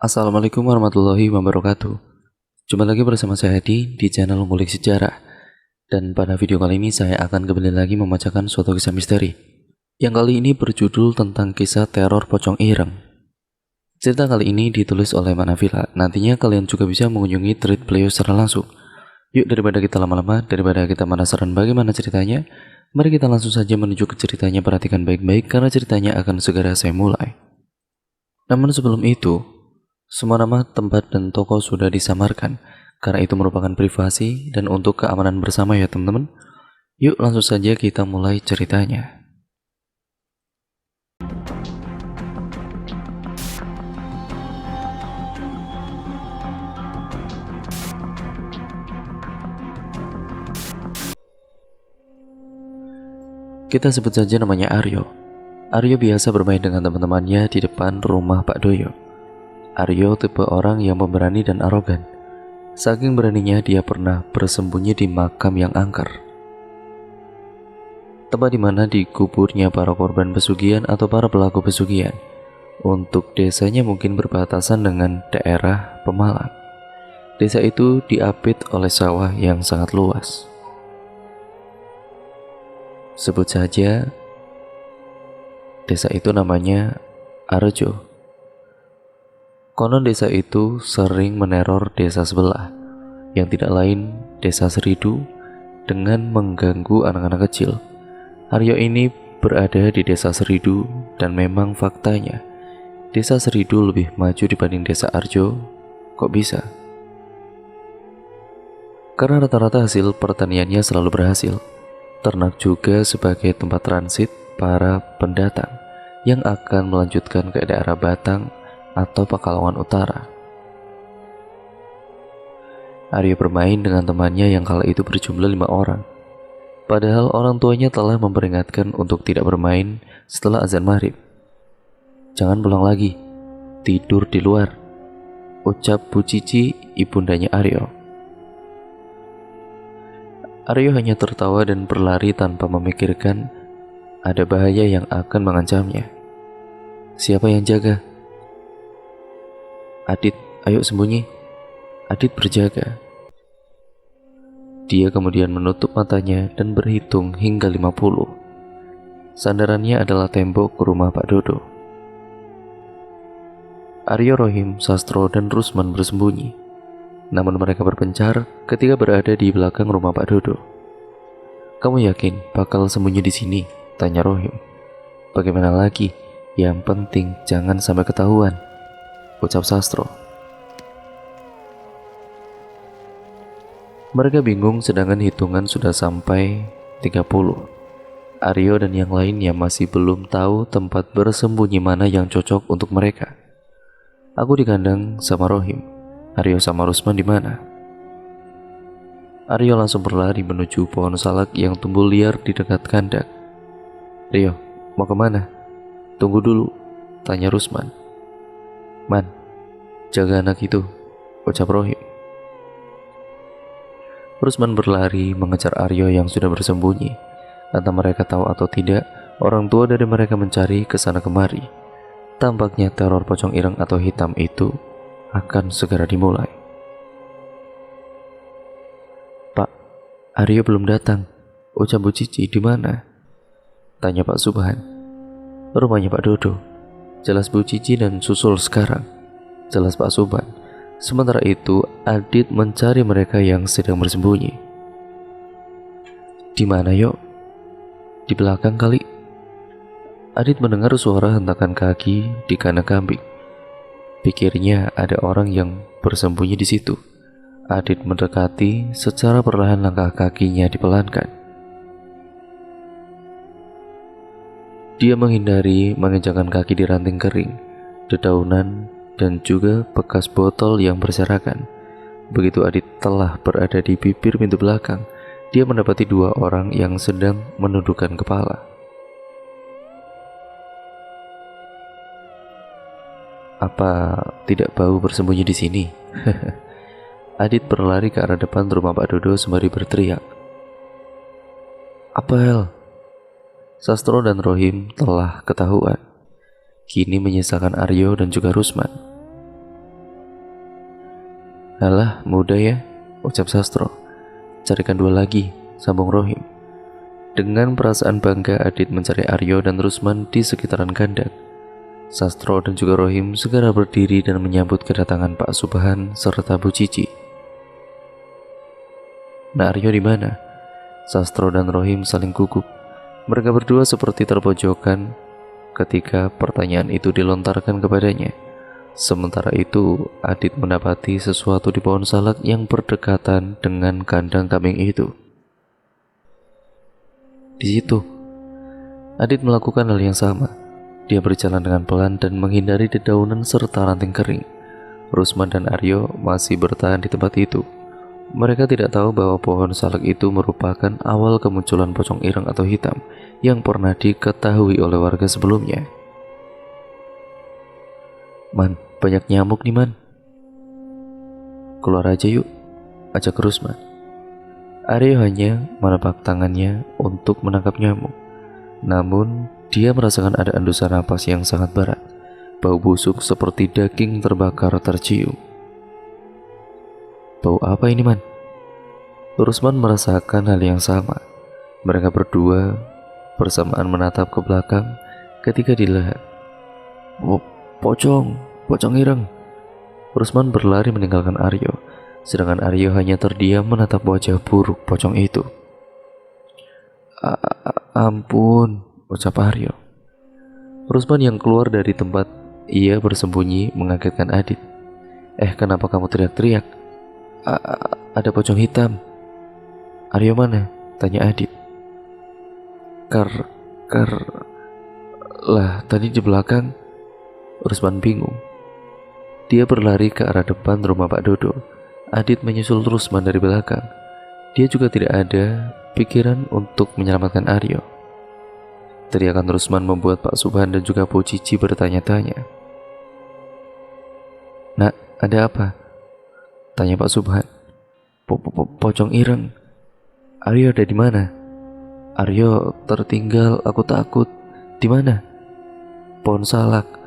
Assalamualaikum warahmatullahi wabarakatuh. Jumpa lagi bersama saya Hadi di channel Ngulik Sejarah. Dan pada video kali ini saya akan kembali lagi membacakan suatu kisah misteri. Yang kali ini berjudul tentang kisah teror pocong ireng. Cerita kali ini ditulis oleh Manavila. Nantinya kalian juga bisa mengunjungi thread beliau secara langsung. Yuk, daripada kita lama-lama, daripada kita penasaran bagaimana ceritanya, mari kita langsung saja menuju ke ceritanya. Perhatikan baik-baik karena ceritanya akan segera saya mulai. Namun sebelum itu, semua nama, tempat, dan toko sudah disamarkan karena itu merupakan privasi dan untuk keamanan bersama ya teman-teman. Yuk langsung saja kita mulai ceritanya. Kita sebut saja namanya Aryo. Aryo biasa bermain dengan teman-temannya di depan rumah Pak Doyo. Aryo tipe orang yang pemberani dan arogan. Saking beraninya dia pernah bersembunyi di makam yang angker, tempat di mana dikuburnya para korban pesugihan atau para pelaku pesugihan. Untuk desanya mungkin berbatasan dengan daerah Pemalang. Desa itu diapit oleh sawah yang sangat luas. Sebut saja desa itu namanya Arjo. Konon desa itu sering meneror desa sebelah, yang tidak lain desa Seridu, dengan mengganggu anak-anak kecil. Aryo ini berada di desa Seridu dan memang faktanya desa Seridu lebih maju dibanding desa Arjo. Kok bisa? Karena rata-rata hasil pertaniannya selalu berhasil. Ternak juga sebagai tempat transit para pendatang yang akan melanjutkan ke daerah Batang atau Pekalongan Utara. Aryo bermain dengan temannya yang kala itu berjumlah 5 orang. Padahal orang tuanya telah memperingatkan untuk tidak bermain setelah azan maghrib. Jangan pulang lagi, tidur di luar, ucap Bu Cici, ibundanya Aryo. Aryo hanya tertawa dan berlari tanpa memikirkan ada bahaya yang akan mengancamnya. Siapa yang jaga? Adit, ayo sembunyi. Adit berjaga. Dia kemudian menutup matanya dan berhitung hingga 50. Sandarannya adalah tembok rumah Pak Dodo. Aryo, Rohim, Sastro, dan Rusman bersembunyi. Namun mereka berpencar ketika berada di belakang rumah Pak Dodo. Kamu yakin bakal sembunyi di sini? Tanya Rohim. Bagaimana lagi? Yang penting jangan sampai ketahuan, ucap Sastro. Mereka bingung sedangkan hitungan sudah sampai 30. Aryo dan yang lainnya masih belum tahu tempat bersembunyi mana yang cocok untuk mereka. Aku di kandang sama Rohim. Aryo sama Rusman di mana? Aryo langsung berlari menuju pohon salak yang tumbuh liar di dekat kandang. Rio, mau kemana? Tunggu dulu, tanya Rusman. Man, jaga anak itu, ucap Rohim. Rusman berlari mengejar Aryo yang sudah bersembunyi. Entah mereka tahu atau tidak, orang tua dari mereka mencari ke sana kemari. Tampaknya teror pocong ireng atau hitam itu akan segera dimulai. Pak, Aryo belum datang, ucap Bu Cici. Di mana? Tanya Pak Subhan. Rumahnya Pak Dodo. Jelas Bu Cici dan susul sekarang, jelas Pak Subhan. Sementara itu Adit mencari mereka yang sedang bersembunyi. Di mana yuk? Di belakang kali. Adit mendengar suara hentakan kaki di kandang kambing. Pikirnya ada orang yang bersembunyi di situ. Adit mendekati, secara perlahan langkah kakinya dipelankan. Dia menghindari menginjakkan kaki di ranting kering, dedaunan, dan juga bekas botol yang berserakan. Begitu Adit telah berada di bibir pintu belakang, dia mendapati 2 orang yang sedang menundukkan kepala. Apa tidak bau bersembunyi di sini? Adit berlari ke arah depan rumah Pak Dodo sembari berteriak. Apel! Sastro dan Rohim telah ketahuan. Kini menyisakan Aryo dan juga Rusman. Alah, mudah ya, ucap Sastro. Carikan dua lagi, sambung Rohim. Dengan perasaan bangga, Adit mencari Aryo dan Rusman di sekitaran kandang. Sastro dan juga Rohim segera berdiri dan menyambut kedatangan Pak Subhan serta Bu Cici. Nah, Aryo di mana? Sastro dan Rohim saling gugup. Mereka berdua seperti terpojokan ketika pertanyaan itu dilontarkan kepadanya. Sementara itu, Adit mendapati sesuatu di pohon salak yang berdekatan dengan kandang kambing itu. Di situ, Adit melakukan hal yang sama. Dia berjalan dengan pelan dan menghindari dedaunan serta ranting kering. Rusman dan Aryo masih bertahan di tempat itu. Mereka tidak tahu bahwa pohon salak itu merupakan awal kemunculan pocong ireng atau hitam yang pernah diketahui oleh warga sebelumnya. Man, banyak nyamuk nih, Man. Keluar aja yuk, ajak Rusman. Aryo hanya menapak tangannya untuk menangkap nyamuk. Namun, dia merasakan ada endusan napas yang sangat berat. Bau busuk seperti daging terbakar tercium. Bau apa ini, Man? Rusman merasakan hal yang sama. Mereka berdua bersamaan menatap ke belakang ketika dilihat. Pocong ireng. Rusman berlari meninggalkan Aryo, sedangkan Aryo hanya terdiam menatap wajah buruk pocong itu. Ampun, ucap Aryo. Rusman yang keluar dari tempat ia bersembunyi mengagetkan Adit. Kenapa kamu teriak-teriak? Ada pocong hitam. Aryo mana? Tanya Adit. Lah, tadi di belakang. Rusman bingung. Dia berlari ke arah depan rumah Pak Dodo. Adit menyusul Rusman dari belakang. Dia juga tidak ada pikiran untuk menyelamatkan Aryo. Teriakan Rusman membuat Pak Subhan dan juga Bu Cici bertanya-tanya. Nak, ada apa? Tanya Pak Subhan. Pocong ireng. Aryo ada di mana? Aryo tertinggal, aku takut. Di mana? Pohon salak.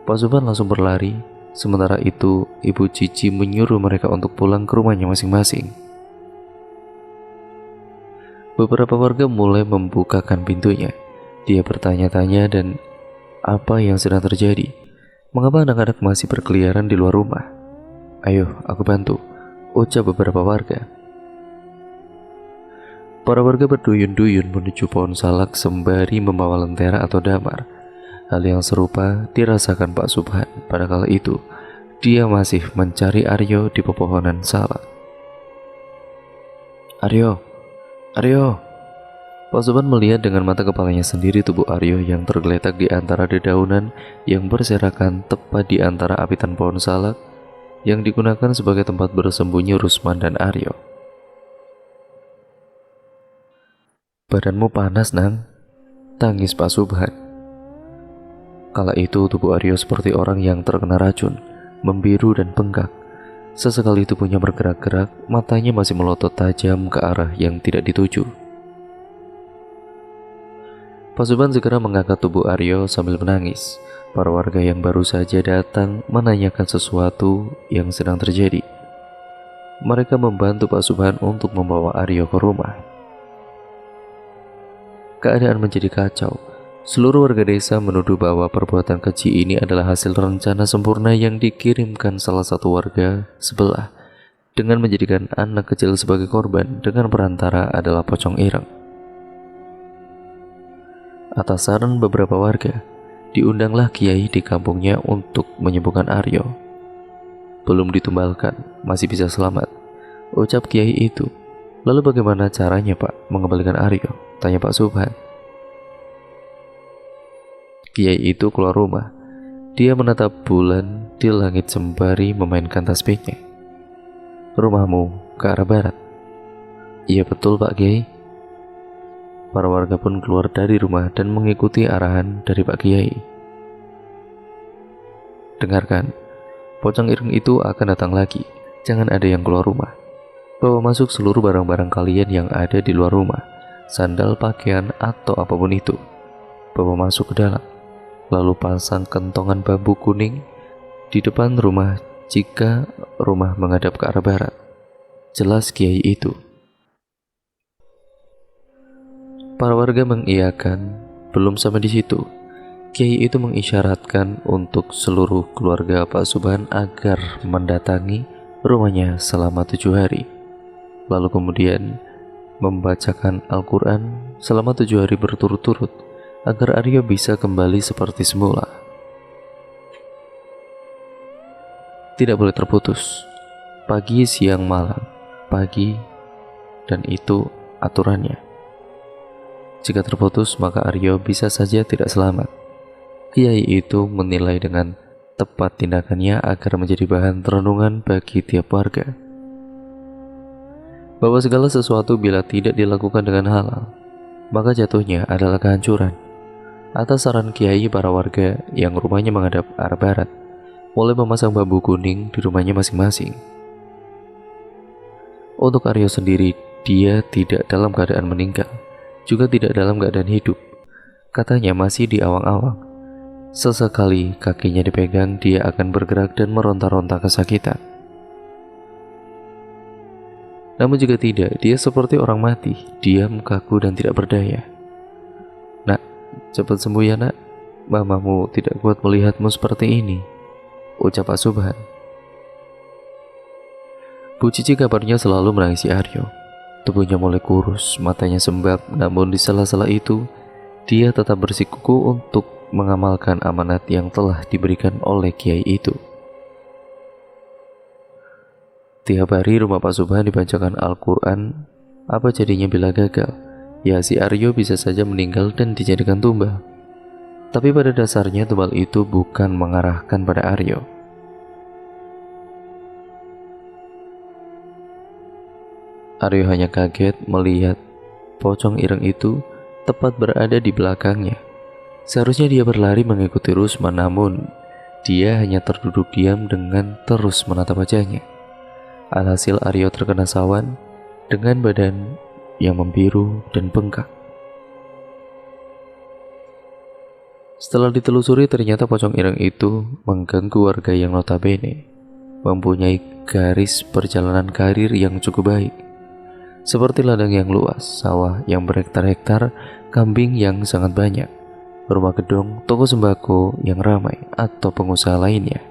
Pak Subhan langsung berlari. Sementara itu, Ibu Cici menyuruh mereka untuk pulang ke rumahnya masing-masing. Beberapa warga mulai membukakan pintunya. Dia bertanya-tanya dan apa yang sedang terjadi. Mengapa anak-anak masih berkeliaran di luar rumah? Ayo, aku bantu, ucap beberapa warga. Para warga berduyun-duyun menuju pohon salak sembari membawa lentera atau damar. Hal yang serupa dirasakan Pak Subhan pada kala itu. Dia masih mencari Aryo di pepohonan salak. Aryo. Pak Subhan melihat dengan mata kepalanya sendiri tubuh Aryo yang tergeletak di antara dedaunan yang berserakan tepat di antara apitan pohon salak yang digunakan sebagai tempat bersembunyi Rusman dan Aryo. Badanmu panas, Nang, tangis Pak Subhan. Kala itu tubuh Aryo seperti orang yang terkena racun, membiru dan bengkak. Sesekali tubuhnya bergerak-gerak, matanya masih melotot tajam ke arah yang tidak dituju. Pak Subhan segera mengangkat tubuh Aryo sambil menangis. Para warga yang baru saja datang menanyakan sesuatu yang sedang terjadi. Mereka membantu Pak Subhan untuk membawa Aryo ke rumah. Keadaan menjadi kacau. Seluruh warga desa menuduh bahwa perbuatan keji ini adalah hasil rencana sempurna yang dikirimkan salah satu warga sebelah dengan menjadikan anak kecil sebagai korban dengan perantara adalah pocong ireng. Atas saran beberapa warga, diundanglah kiai di kampungnya untuk menyembuhkan Aryo. Belum ditumbalkan, masih bisa selamat, ucap kiai itu. Lalu bagaimana caranya, Pak, mengembalikan Aryo? Tanya Pak Subhan. Kiai itu keluar rumah. Dia menatap bulan di langit sembari memainkan tasbihnya. Rumahmu ke arah barat. Iya betul, Pak Kiai. Para warga pun keluar dari rumah dan mengikuti arahan dari Pak Kiai. Dengarkan, pocong ireng itu akan datang lagi. Jangan ada yang keluar rumah. Bawa masuk seluruh barang-barang kalian yang ada di luar rumah, sandal, pakaian, atau apapun itu. Bawa masuk ke dalam. Lalu pasang kentongan bambu kuning di depan rumah jika rumah menghadap ke arah barat. Jelas kiai itu. Para warga mengiyakan. Belum sampai di situ, kiai itu mengisyaratkan untuk seluruh keluarga Pak Subhan agar mendatangi rumahnya selama 7 hari. Lalu kemudian membacakan Al-Quran selama 7 hari berturut-turut agar Aryo bisa kembali seperti semula. Tidak boleh terputus, pagi, siang, malam, pagi, dan itu aturannya. Jika terputus, maka Aryo bisa saja tidak selamat. Kiai itu menilai dengan tepat tindakannya agar menjadi bahan renungan bagi tiap warga. Bahwa segala sesuatu bila tidak dilakukan dengan halal, maka jatuhnya adalah kehancuran. Atas saran kiai, para warga yang rumahnya menghadap arah barat mulai memasang bambu kuning di rumahnya masing-masing. Untuk Aryo sendiri, dia tidak dalam keadaan meninggal, juga tidak dalam keadaan hidup. Katanya masih di awang-awang. Sesekali kakinya dipegang, dia akan bergerak dan meronta-ronta kesakitan. Namun jika tidak, dia seperti orang mati, diam, kaku, dan tidak berdaya. Nak, cepat sembuh ya nak. Mamamu tidak kuat melihatmu seperti ini, ucap Pak Subhan. Bu Cici kabarnya selalu menangisi Aryo. Tubuhnya mulai kurus, matanya sembab, namun di sela-sela itu, dia tetap bersikukuh untuk mengamalkan amanat yang telah diberikan oleh kiai itu. Tiap hari rumah Pak Subhan dibacakan Al-Quran. Apa jadinya bila gagal? Ya, si Aryo bisa saja meninggal dan dijadikan tumbal. Tapi pada dasarnya tumbal itu bukan mengarahkan pada Aryo. Aryo hanya kaget melihat pocong ireng itu tepat berada di belakangnya. Seharusnya dia berlari mengikuti Rusma, namun dia hanya terduduk diam dengan terus menatap wajahnya. Alhasil Aryo terkena sawan dengan badan yang membiru dan bengkak. Setelah ditelusuri, ternyata pocong ireng itu mengganggu warga yang notabene mempunyai garis perjalanan karir yang cukup baik, seperti ladang yang luas, sawah yang berhektar-hektar, kambing yang sangat banyak, rumah gedung, toko sembako yang ramai, atau pengusaha lainnya.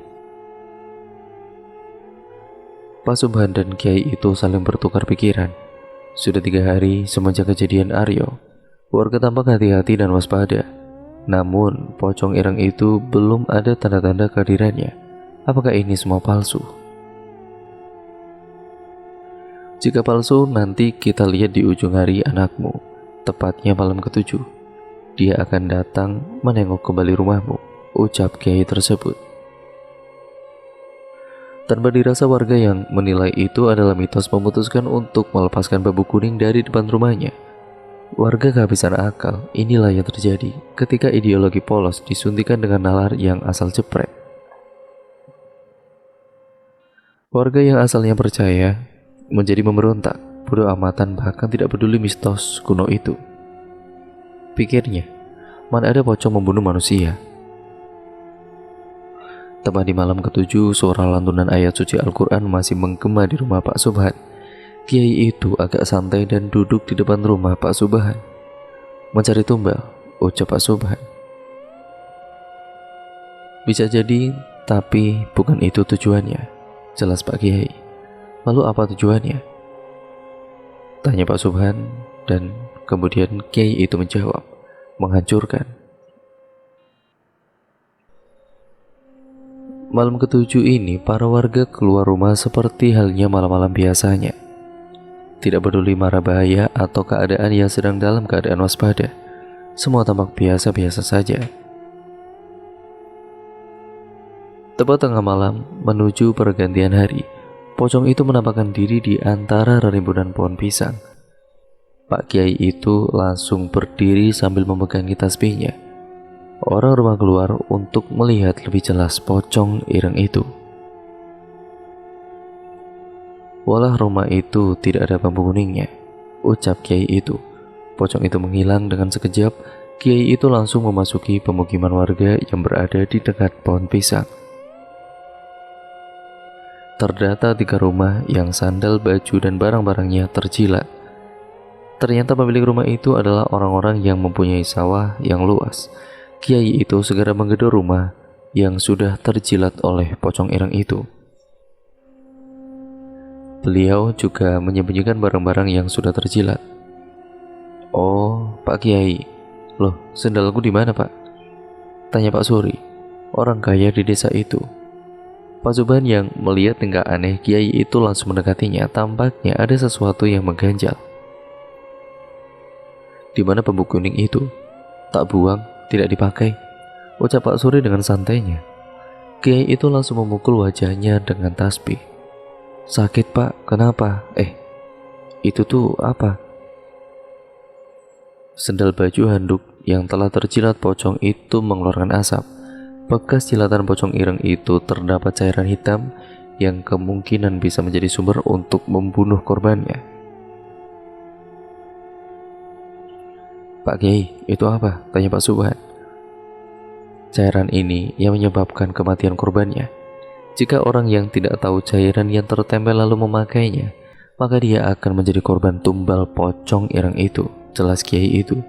Pak Subhan dan kiai itu saling bertukar pikiran. Sudah 3 hari semenjak kejadian Aryo, warga tampak hati-hati dan waspada. Namun pocong ireng itu belum ada tanda-tanda kehadirannya. Apakah ini semua palsu? Jika palsu, nanti kita lihat di ujung hari anakmu, tepatnya malam ke-7. Dia akan datang menengok kembali rumahmu, ucap kiai tersebut. Tanpa dirasa, warga yang menilai itu adalah mitos memutuskan untuk melepaskan bambu kuning dari depan rumahnya. Warga kehabisan akal. Inilah yang terjadi ketika ideologi polos disuntikan dengan nalar yang asal jepret. Warga yang asalnya percaya menjadi memberontak, bodoh amatan, bahkan tidak peduli mistos kuno itu. Pikirnya, mana ada pocong membunuh manusia. Tepat di malam ke-7, suara lantunan ayat suci Al-Quran masih menggema di rumah Pak Subhan. Kiai itu agak santai dan duduk di depan rumah Pak Subhan. Mencari tumbal, ucap Pak Subhan. Bisa jadi, tapi bukan itu tujuannya, jelas Pak Kiai. Lalu apa tujuannya? Tanya Pak Subhan, dan kemudian kiai itu menjawab, menghancurkan. Malam ke-7 ini, para warga keluar rumah seperti halnya malam-malam biasanya. Tidak peduli mara bahaya atau keadaan yang sedang dalam keadaan waspada. Semua tampak biasa-biasa saja. Tepat tengah malam, menuju pergantian hari, pocong itu menampakkan diri di antara rimbunan pohon pisang. Pak Kiai itu langsung berdiri sambil memegangi tasbihnya. Orang rumah keluar untuk melihat lebih jelas pocong ireng itu. Walah, rumah itu tidak ada bambu kuningnya, ucap Kiai itu. Pocong itu menghilang dengan sekejap. Kiai itu langsung memasuki pemukiman warga yang berada di dekat pohon pisang. Terdata 3 rumah yang sandal, baju, dan barang-barangnya terjilat. Ternyata pemilik rumah itu adalah orang-orang yang mempunyai sawah yang luas. Kiai itu segera menggedor rumah yang sudah terjilat oleh pocong ireng itu. Beliau juga menyembunyikan barang-barang yang sudah terjilat. "Oh, Pak Kiai. Loh, sendalku di mana, Pak?" tanya Pak Suri, orang kaya di desa itu. Pak Zuban yang melihat tingkah aneh Kiai itu langsung mendekatinya. Tampaknya ada sesuatu yang mengganjal. "Di mana pembuku kuning itu?" "Tak buang, tidak dipakai," ucap Pak Suri dengan santainya. Kiai itu langsung memukul wajahnya dengan tasbih. "Sakit, Pak, kenapa?" Itu tuh apa?" Sendal, baju, handuk yang telah terjilat pocong itu mengeluarkan asap. Bekas jilatan pocong ireng itu terdapat cairan hitam yang kemungkinan bisa menjadi sumber untuk membunuh korbannya. "Pak Kiai, itu apa?" tanya Pak Subhan. "Cairan ini yang menyebabkan kematian korbannya. Jika orang yang tidak tahu cairan yang tertempel lalu memakainya, maka dia akan menjadi korban tumbal pocong ireng itu," jelas Kiai itu.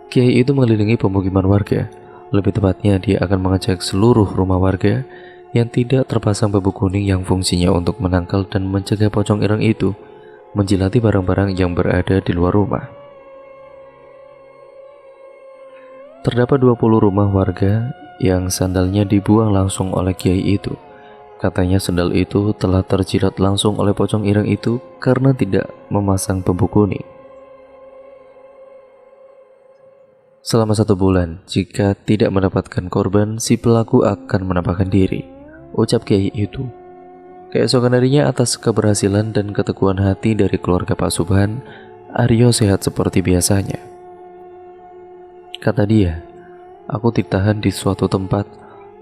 Kiai itu mengelilingi pemukiman warga. Lebih tepatnya, dia akan mengecek seluruh rumah warga yang tidak terpasang bambu kuning yang fungsinya untuk menangkal dan mencegah pocong ireng itu menjilati barang-barang yang berada di luar rumah. Terdapat 20 rumah warga yang sandalnya dibuang langsung oleh Kiai itu. Katanya sandal itu telah terjilat langsung oleh pocong ireng itu karena tidak memasang bambu kuning. Selama 1 bulan, jika tidak mendapatkan korban, si pelaku akan menampakkan diri, ucap Kiai itu. Keesokan harinya, atas keberhasilan dan keteguhan hati dari keluarga Pak Subhan, Aryo sehat seperti biasanya. Kata dia, "Aku ditahan di suatu tempat,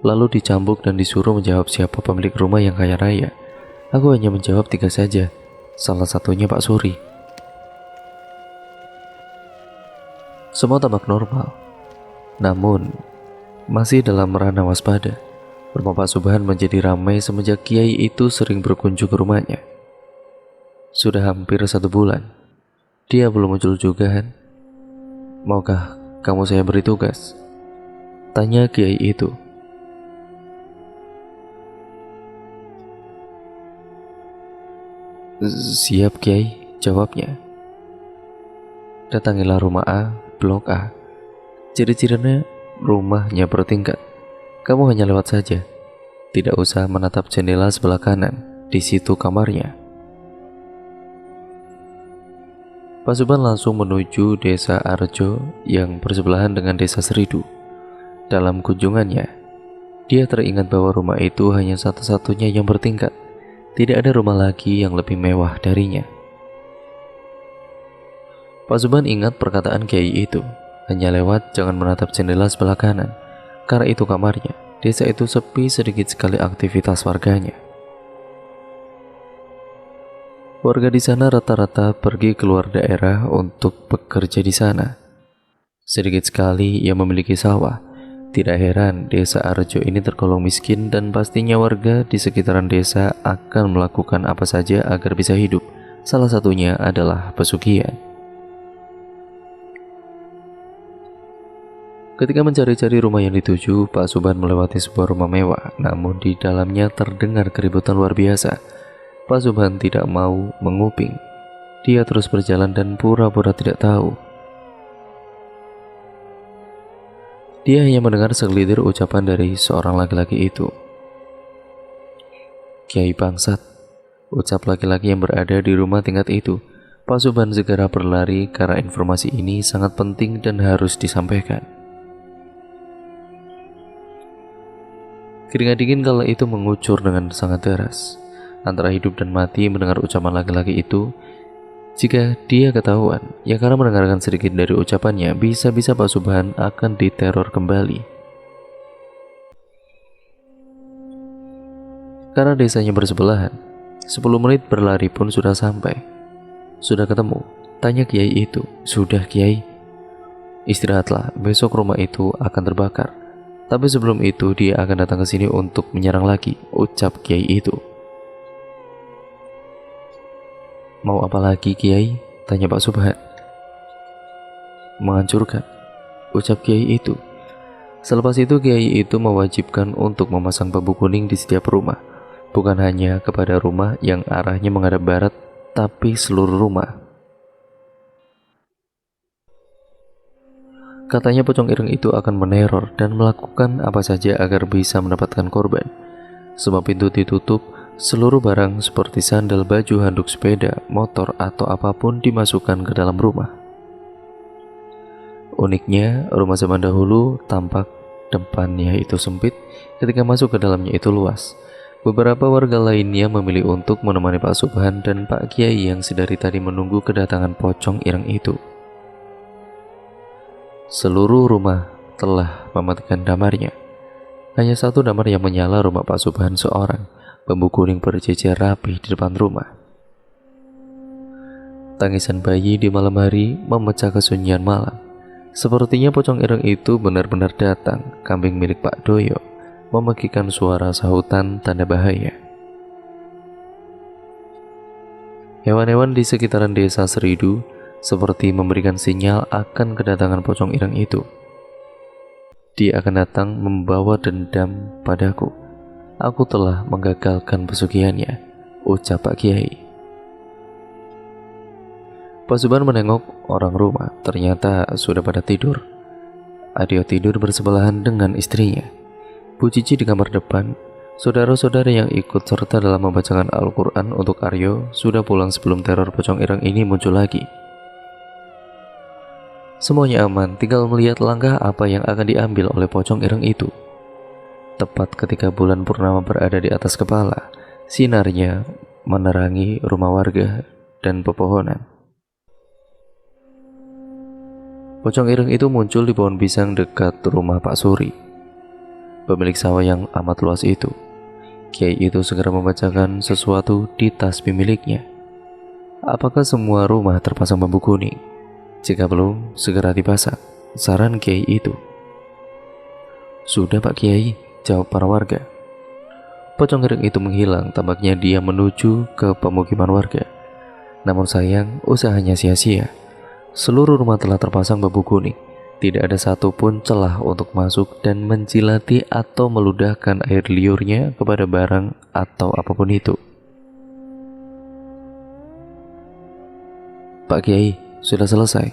lalu dicambuk dan disuruh menjawab siapa pemilik rumah yang kaya raya. Aku hanya menjawab 3 saja, salah satunya Pak Suri." Semua tampak normal, namun masih dalam ranah waspada. Rumah Pak Subhan menjadi ramai semenjak Kiai itu sering berkunjung ke rumahnya. Sudah hampir 1 bulan, dia belum muncul juga, Han. "Maukah kamu saya beri tugas?" tanya Kiai itu. "Siap, Kiai," jawabnya. "Datangilah rumah A, Blok A. Ciri-cirinya rumahnya bertingkat. Kamu hanya lewat saja. Tidak usah menatap jendela sebelah kanan. Di situ kamarnya." Pak Subhan langsung menuju desa Arjo yang bersebelahan dengan desa Seridu. Dalam kunjungannya, dia teringat bahwa rumah itu hanya satu-satunya yang bertingkat. Tidak ada rumah lagi yang lebih mewah darinya. Pak Subhan ingat perkataan Kiai itu, "Hanya lewat, jangan menatap jendela sebelah kanan." Karena itu kamarnya. Desa itu sepi, sedikit sekali aktivitas warganya. Warga di sana rata-rata pergi keluar daerah untuk bekerja di sana. Sedikit sekali yang memiliki sawah. Tidak heran desa Arjo ini tergolong miskin, dan pastinya warga di sekitaran desa akan melakukan apa saja agar bisa hidup. Salah satunya adalah pesugihan. Ketika mencari-cari rumah yang dituju, Pak Subhan melewati sebuah rumah mewah, namun di dalamnya terdengar keributan luar biasa. Pak Subhan tidak mau menguping. Dia terus berjalan dan pura-pura tidak tahu. Dia hanya mendengar segelintir ucapan dari seorang laki-laki itu. "Kiai bangsat," ucap laki-laki yang berada di rumah tingkat itu. Pak Subhan segera berlari karena informasi ini sangat penting dan harus disampaikan. Keringat dingin kala itu mengucur dengan sangat deras. Antara hidup dan mati mendengar ucapan laki-laki itu. Jika dia ketahuan, ya karena mendengarkan sedikit dari ucapannya, bisa-bisa Pak Subhan akan diteror kembali. Karena desanya bersebelahan, 10 menit berlari pun sudah sampai. "Sudah ketemu?" tanya Kiai itu. "Sudah, Kiai." "Istirahatlah, besok rumah itu akan terbakar. Tapi sebelum itu dia akan datang ke sini untuk menyerang lagi, ucap kiai itu. Mau apa lagi kiai? Tanya Pak Subhan. Menghancurkan, ucap kiai itu. Selepas itu kiai itu mewajibkan untuk memasang bambu kuning di setiap rumah. Bukan hanya kepada rumah yang arahnya menghadap barat, tapi seluruh rumah. Katanya pocong ireng itu akan meneror dan melakukan apa saja agar bisa mendapatkan korban. Semua pintu ditutup, seluruh barang seperti sandal, baju, handuk sepeda, motor, atau apapun dimasukkan ke dalam rumah. Uniknya, rumah zaman dahulu tampak depannya itu sempit, ketika masuk ke dalamnya itu luas. Beberapa warga lainnya memilih untuk menemani Pak Subhan dan Pak Kiai yang sedari tadi menunggu kedatangan pocong ireng itu. Seluruh rumah telah mematikan damarnya. Hanya satu damar yang menyala, rumah Pak Subhan seorang. Bambu kuning berjejer rapi di depan rumah. Tangisan bayi di malam hari memecah kesunyian malam. Sepertinya pocong ireng itu benar-benar datang. Kambing milik Pak Doyo memekikkan suara sahutan tanda bahaya. Hewan-hewan di sekitaran desa Seridu seperti memberikan sinyal akan kedatangan pocong ireng itu. Dia akan datang membawa dendam padaku. Aku telah menggagalkan pesugihannya, ucap Pak Kiai. Pak Subhan menengok orang rumah, ternyata sudah pada tidur. Adio tidur bersebelahan dengan istrinya. Bu Cici di kamar depan. Saudara-saudara yang ikut serta dalam membacakan Al-Quran untuk Aryo sudah pulang sebelum teror pocong ireng ini muncul lagi. Semuanya aman, tinggal melihat langkah apa yang akan diambil oleh pocong ireng itu. Tepat ketika bulan purnama berada di atas kepala, sinarnya menerangi rumah warga dan pepohonan. Pocong ireng itu muncul di pohon pisang dekat rumah Pak Suri, pemilik sawah yang amat luas itu. Kiai itu segera membacakan sesuatu di tasbih miliknya. Apakah semua rumah terpasang bambu kuning? Jika belum, segera dipasang, saran Kiai itu. Sudah Pak Kiai, jawab para warga. Pocong ireng itu menghilang, tampaknya dia menuju ke pemukiman warga. Namun sayang, usahanya sia-sia. Seluruh rumah telah terpasang bambu kuning. Tidak ada satupun celah untuk masuk dan menjilati atau meludahkan air liurnya kepada barang atau apapun itu. Pak Kiai, sudah selesai?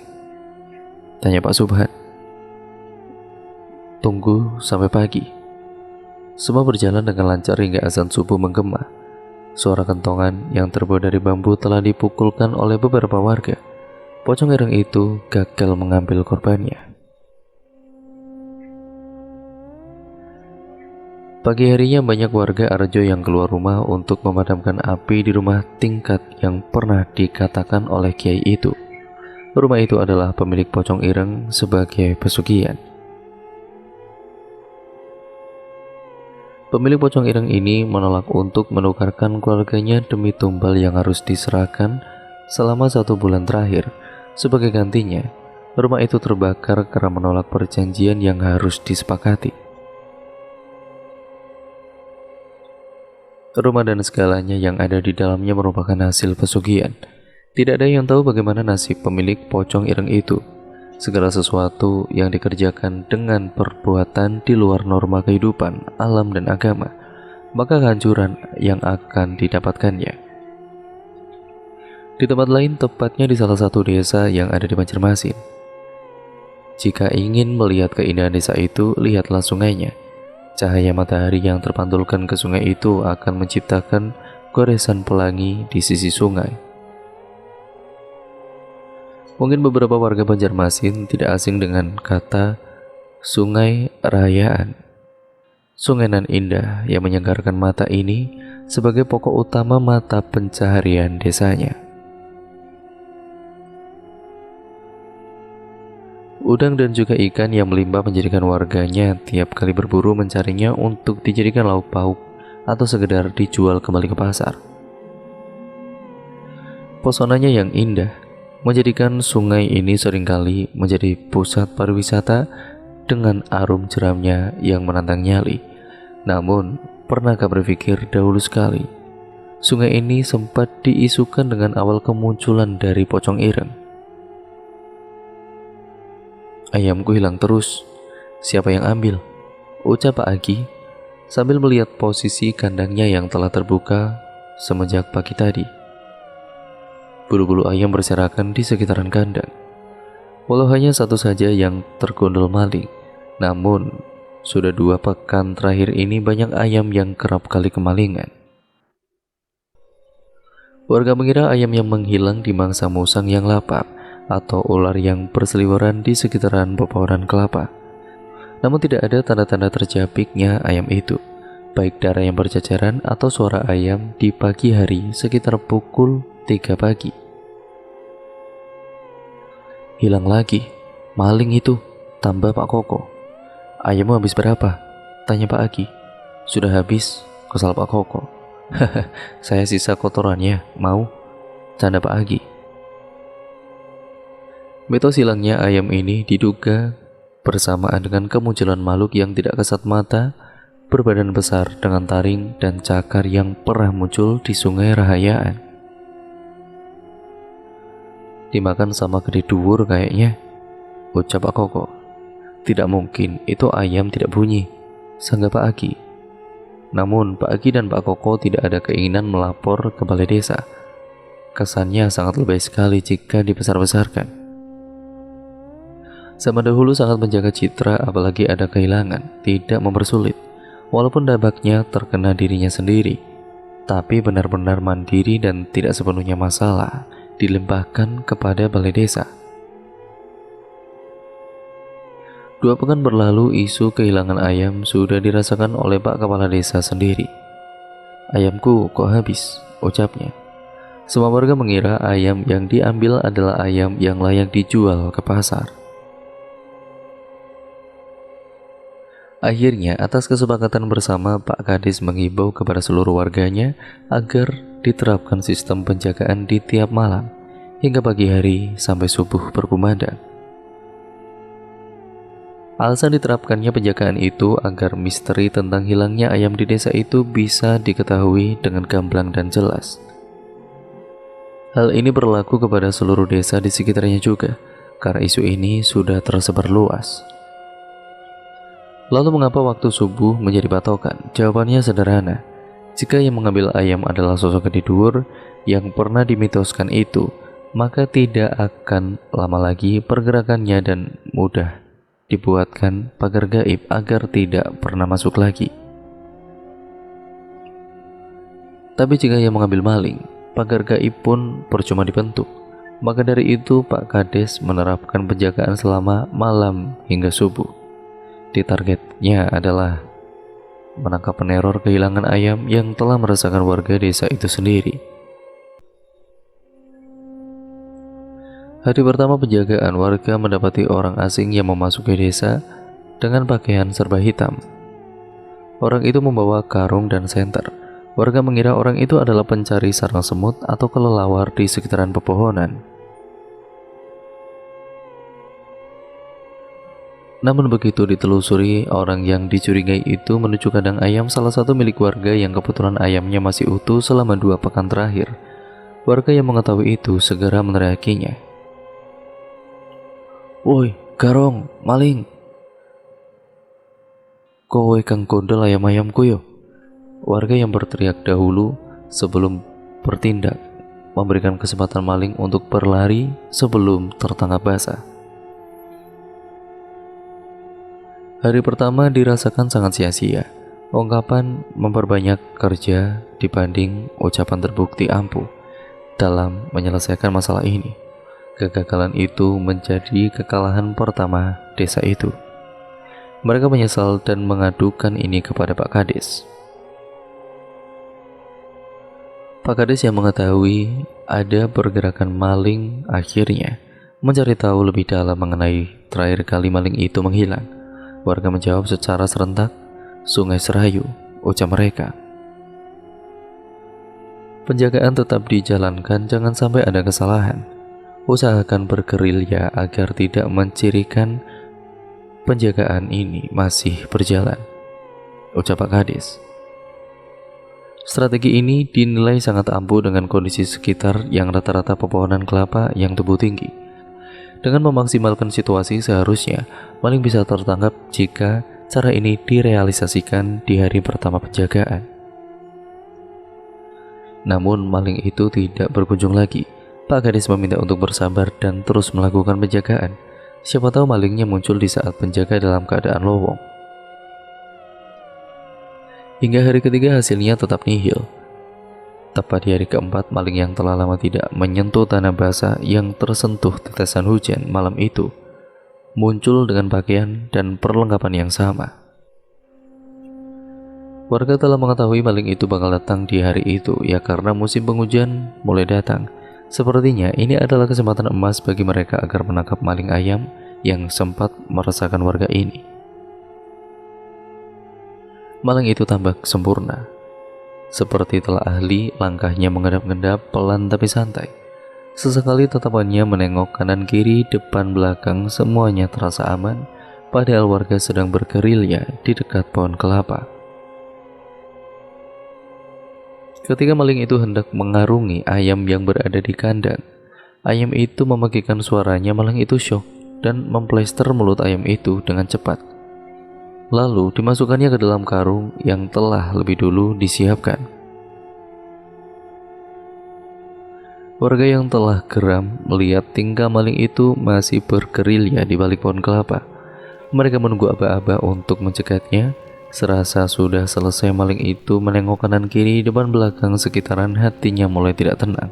Tanya Pak Subhan. Tunggu sampai pagi. Semua berjalan dengan lancar hingga azan subuh menggema. Suara kentongan yang terbuat dari bambu telah dipukulkan oleh beberapa warga. Pocong ireng itu gagal mengambil korbannya. Pagi harinya banyak warga Arjo yang keluar rumah untuk memadamkan api di rumah tingkat yang pernah dikatakan oleh Kiai itu. Rumah itu adalah pemilik pocong ireng sebagai pesugihan. Pemilik pocong ireng ini menolak untuk menukarkan keluarganya demi tumbal yang harus diserahkan selama 1 bulan terakhir. Sebagai gantinya, rumah itu terbakar karena menolak perjanjian yang harus disepakati. Rumah dan segalanya yang ada di dalamnya merupakan hasil pesugihan. Tidak ada yang tahu bagaimana nasib pemilik pocong ireng itu. Segala sesuatu yang dikerjakan dengan perbuatan di luar norma kehidupan, alam dan agama, maka kehancuran yang akan didapatkannya. Di tempat lain, tepatnya di salah satu desa yang ada di Banjarmasin. Jika ingin melihat keindahan desa itu, lihatlah sungainya. Cahaya matahari yang terpantulkan ke sungai itu akan menciptakan goresan pelangi di sisi sungai. Mungkin beberapa warga Banjarmasin tidak asing dengan kata Sungai Rayaan. Sungai nan indah yang menyegarkan mata ini sebagai pokok utama mata pencaharian desanya. Udang dan juga ikan yang melimpah menjadikan warganya tiap kali berburu mencarinya untuk dijadikan lauk pauk atau sekedar dijual kembali ke pasar. Pesonanya yang indah menjadikan sungai ini seringkali menjadi pusat pariwisata dengan arum jeramnya yang menantang nyali. Namun, pernahkah berpikir dahulu sekali, sungai ini sempat diisukan dengan awal kemunculan dari pocong ireng? Ayamku hilang terus. Siapa yang ambil? Ucap Pak Agi sambil melihat posisi kandangnya yang telah terbuka semenjak pagi tadi. Bulu-bulu ayam berserakan di sekitaran kandang. Walau hanya satu saja yang tergondol maling, namun sudah 2 pekan terakhir ini banyak ayam yang kerap kali kemalingan. Warga mengira ayam yang menghilang dimangsa musang yang lapar atau ular yang berseliweran di sekitaran pepohonan kelapa. Namun tidak ada tanda-tanda terjapiknya ayam itu, baik darah yang berceceran atau suara ayam di pagi hari sekitar pukul 3 pagi. Hilang lagi, maling itu, tambah Pak Koko. Ayammu habis berapa? Tanya Pak Agi. Sudah habis, kesal Pak Koko. Haha, saya sisa kotorannya, mau? Canda Pak Agi. Mitos hilangnya ayam ini diduga bersamaan dengan kemunculan makhluk yang tidak kasat mata, berbadan besar dengan taring dan cakar yang pernah muncul di Sungai Rahayaan. Dimakan sama gede dhuwur kayaknya, ucap Pak Koko. Tidak mungkin, itu ayam tidak bunyi, sanggah Pak Agi. Namun Pak Agi dan Pak Koko tidak ada keinginan melapor ke balai desa. Kesannya sangat lebih sekali jika dibesar-besarkan. Zaman dahulu sangat menjaga citra, apalagi ada kehilangan, tidak mempersulit. Walaupun dampaknya terkena dirinya sendiri, tapi benar-benar mandiri dan tidak sepenuhnya masalah dilimpahkan kepada balai desa. 2 pekan berlalu, isu kehilangan ayam sudah dirasakan oleh Pak Kepala Desa sendiri. Ayamku kok habis, ucapnya. Semua warga mengira ayam yang diambil adalah ayam yang layak dijual ke pasar. Akhirnya, atas kesepakatan bersama, Pak Kades mengimbau kepada seluruh warganya agar diterapkan sistem penjagaan di tiap malam hingga pagi hari sampai subuh berkumandang. Alasan diterapkannya penjagaan itu agar misteri tentang hilangnya ayam di desa itu bisa diketahui dengan gamblang dan jelas. Hal ini berlaku kepada seluruh desa di sekitarnya juga, karena isu ini sudah tersebar luas. Lalu mengapa waktu subuh menjadi patokan? Jawabannya sederhana. Jika yang mengambil ayam adalah sosok gede dhuwur yang pernah dimitoskan itu, maka tidak akan lama lagi pergerakannya dan mudah dibuatkan pagar gaib agar tidak pernah masuk lagi. Tapi jika yang mengambil maling, pagar gaib pun percuma dibentuk. Maka dari itu Pak Kades menerapkan penjagaan selama malam hingga subuh. Targetnya adalah menangkap peneror kehilangan ayam yang telah merasakan warga desa itu sendiri. Hari pertama penjagaan, warga mendapati orang asing yang memasuki desa dengan pakaian serba hitam. Orang itu membawa karung dan senter. Warga mengira orang itu adalah pencari sarang semut atau kelelawar di sekitaran pepohonan. Namun begitu ditelusuri, orang yang dicurigai itu menuju kandang ayam salah satu milik warga yang kebetulan ayamnya masih utuh selama 2 pekan terakhir. Warga yang mengetahui itu segera meneriakinya. Woi, garong, maling. Kowe kang gondol ayam-ayamku yo. Warga yang berteriak dahulu sebelum bertindak memberikan kesempatan maling untuk berlari sebelum tertangkap basah. Hari pertama dirasakan sangat sia-sia. Ungkapan memperbanyak kerja dibanding ucapan terbukti ampuh dalam menyelesaikan masalah ini. Kegagalan itu menjadi kekalahan pertama desa itu. Mereka menyesal dan mengadukan ini kepada Pak Kades. Pak Kades yang mengetahui ada pergerakan maling akhirnya mencari tahu lebih dalam mengenai terakhir kali maling itu menghilang. Warga menjawab secara serentak, Sungai Serayu, ucap mereka. Penjagaan tetap dijalankan, jangan sampai ada kesalahan. Usahakan bergerilya agar tidak mencirikan penjagaan ini masih berjalan, ucap Pak Kades. Strategi ini dinilai sangat ampuh dengan kondisi sekitar yang rata-rata pepohonan kelapa yang tumbuh tinggi. Dengan memaksimalkan situasi, seharusnya maling bisa tertangkap jika cara ini direalisasikan di hari pertama penjagaan. Namun maling itu tidak berkunjung lagi. Pak Kades meminta untuk bersabar dan terus melakukan penjagaan. Siapa tahu malingnya muncul di saat penjaga dalam keadaan lowong. Hingga hari ketiga hasilnya tetap nihil. Tepat di hari keempat, maling yang telah lama tidak menyentuh tanah basah yang tersentuh tetesan hujan malam itu muncul dengan pakaian dan perlengkapan yang sama. Warga telah mengetahui maling itu bakal datang di hari itu, ya karena musim penghujan mulai datang. Sepertinya ini adalah kesempatan emas bagi mereka agar menangkap maling ayam yang sempat meresahkan warga ini. Maling itu tampak sempurna. Seperti telah ahli, langkahnya mengendap-endap pelan tapi santai. Sesekali tatapannya menengok kanan kiri, depan belakang, semuanya terasa aman, padahal warga sedang bergerilya di dekat pohon kelapa. Ketika maling itu hendak mengarungi ayam yang berada di kandang, ayam itu memekikkan suaranya. Maling itu syok dan memplester mulut ayam itu dengan cepat. Lalu dimasukkannya ke dalam karung yang telah lebih dulu disiapkan. Warga yang telah geram melihat tingkah maling itu masih bergerilya di balik pohon kelapa. Mereka menunggu aba-aba untuk mencegatnya. Serasa sudah selesai, maling itu menengok kanan kiri, depan belakang sekitaran, hatinya mulai tidak tenang.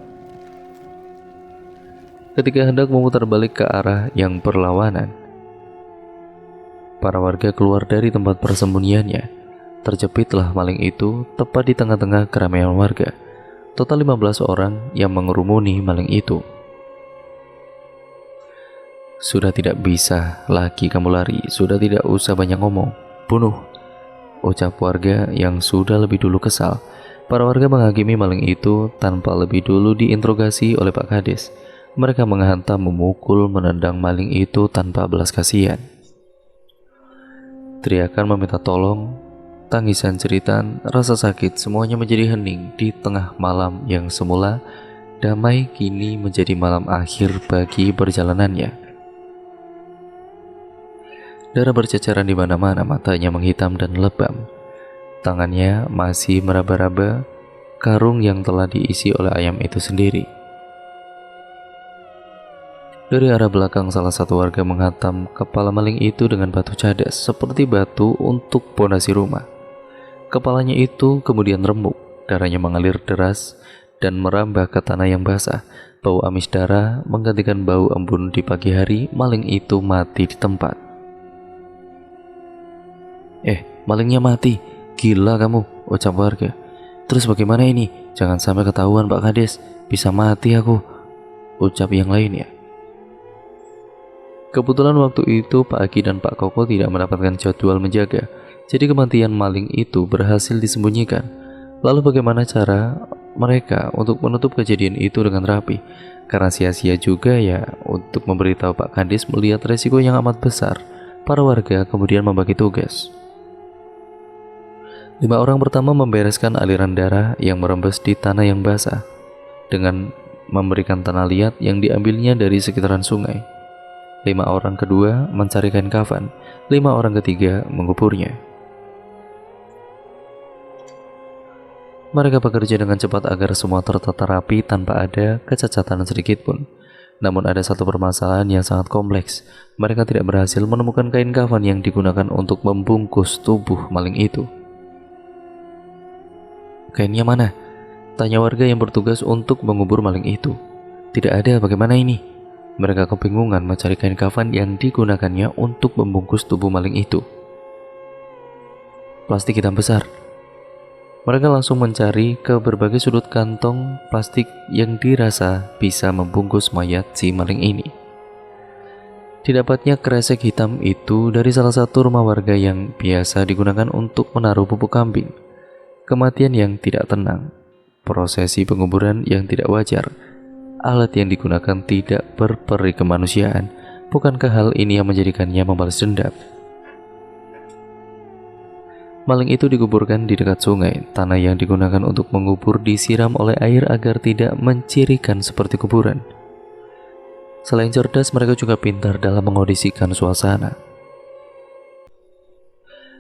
Ketika hendak memutar balik ke arah yang berlawanan, para warga keluar dari tempat persembunyiannya. Terjepitlah maling itu tepat di tengah-tengah keramaian warga. Total 15 orang yang mengerumuni maling itu. Sudah tidak bisa lagi kamu lari, sudah tidak usah banyak ngomong, bunuh, ucap warga yang sudah lebih dulu kesal. Para warga menghakimi maling itu tanpa lebih dulu diinterogasi oleh Pak Kades. Mereka menghantam, memukul, menendang maling itu tanpa belas kasihan. Teriakan meminta tolong, tangisan jeritan, rasa sakit, semuanya menjadi hening di tengah malam yang semula damai kini menjadi malam akhir bagi perjalanannya. Darah berceceran di mana-mana, matanya menghitam dan lebam. Tangannya masih meraba-raba karung yang telah diisi oleh ayam itu sendiri. Dari arah belakang, salah satu warga menghantam kepala maling itu dengan batu cadas, seperti batu untuk pondasi rumah. Kepalanya itu kemudian remuk, darahnya mengalir deras dan merambah ke tanah yang basah. Bau amis darah menggantikan bau embun di pagi hari. Maling itu mati di tempat. Malingnya mati, gila kamu, ucap warga. Terus bagaimana ini? Jangan sampai ketahuan Pak Kades, bisa mati aku, ucap yang lainnya. Kebetulan waktu itu Pak Aki dan Pak Koko tidak mendapatkan jadwal menjaga, jadi kematian maling itu berhasil disembunyikan. Lalu bagaimana cara mereka untuk menutup kejadian itu dengan rapi? Karena sia-sia juga ya untuk memberitahu Pak Kades melihat resiko yang amat besar. Para warga kemudian membagi tugas. 5 orang pertama membereskan aliran darah yang merembes di tanah yang basah dengan memberikan tanah liat yang diambilnya dari sekitaran sungai. 5 orang kedua mencari kain kafan, 5 orang ketiga menguburnya. Mereka bekerja dengan cepat agar semua tertata rapi tanpa ada kecacatan sedikit pun. Namun ada satu permasalahan yang sangat kompleks. Mereka tidak berhasil menemukan kain kafan yang digunakan untuk membungkus tubuh maling itu. Kainnya mana? Tanya warga yang bertugas untuk mengubur maling itu. Tidak ada, bagaimana ini? Mereka kebingungan mencari kain kafan yang digunakannya untuk membungkus tubuh maling itu. Plastik hitam besar. Mereka langsung mencari ke berbagai sudut kantong plastik yang dirasa bisa membungkus mayat si maling ini. Didapatnya kresek hitam itu dari salah satu rumah warga yang biasa digunakan untuk menaruh pupuk kambing. Kematian yang tidak tenang, prosesi penguburan yang tidak wajar, alat yang digunakan tidak berperi kemanusiaan. Bukankah hal ini yang menjadikannya membalas dendam? Maling itu dikuburkan di dekat sungai. Tanah yang digunakan untuk mengubur disiram oleh air agar tidak mencirikan seperti kuburan. Selain cerdas, mereka juga pintar dalam mengondisikan suasana.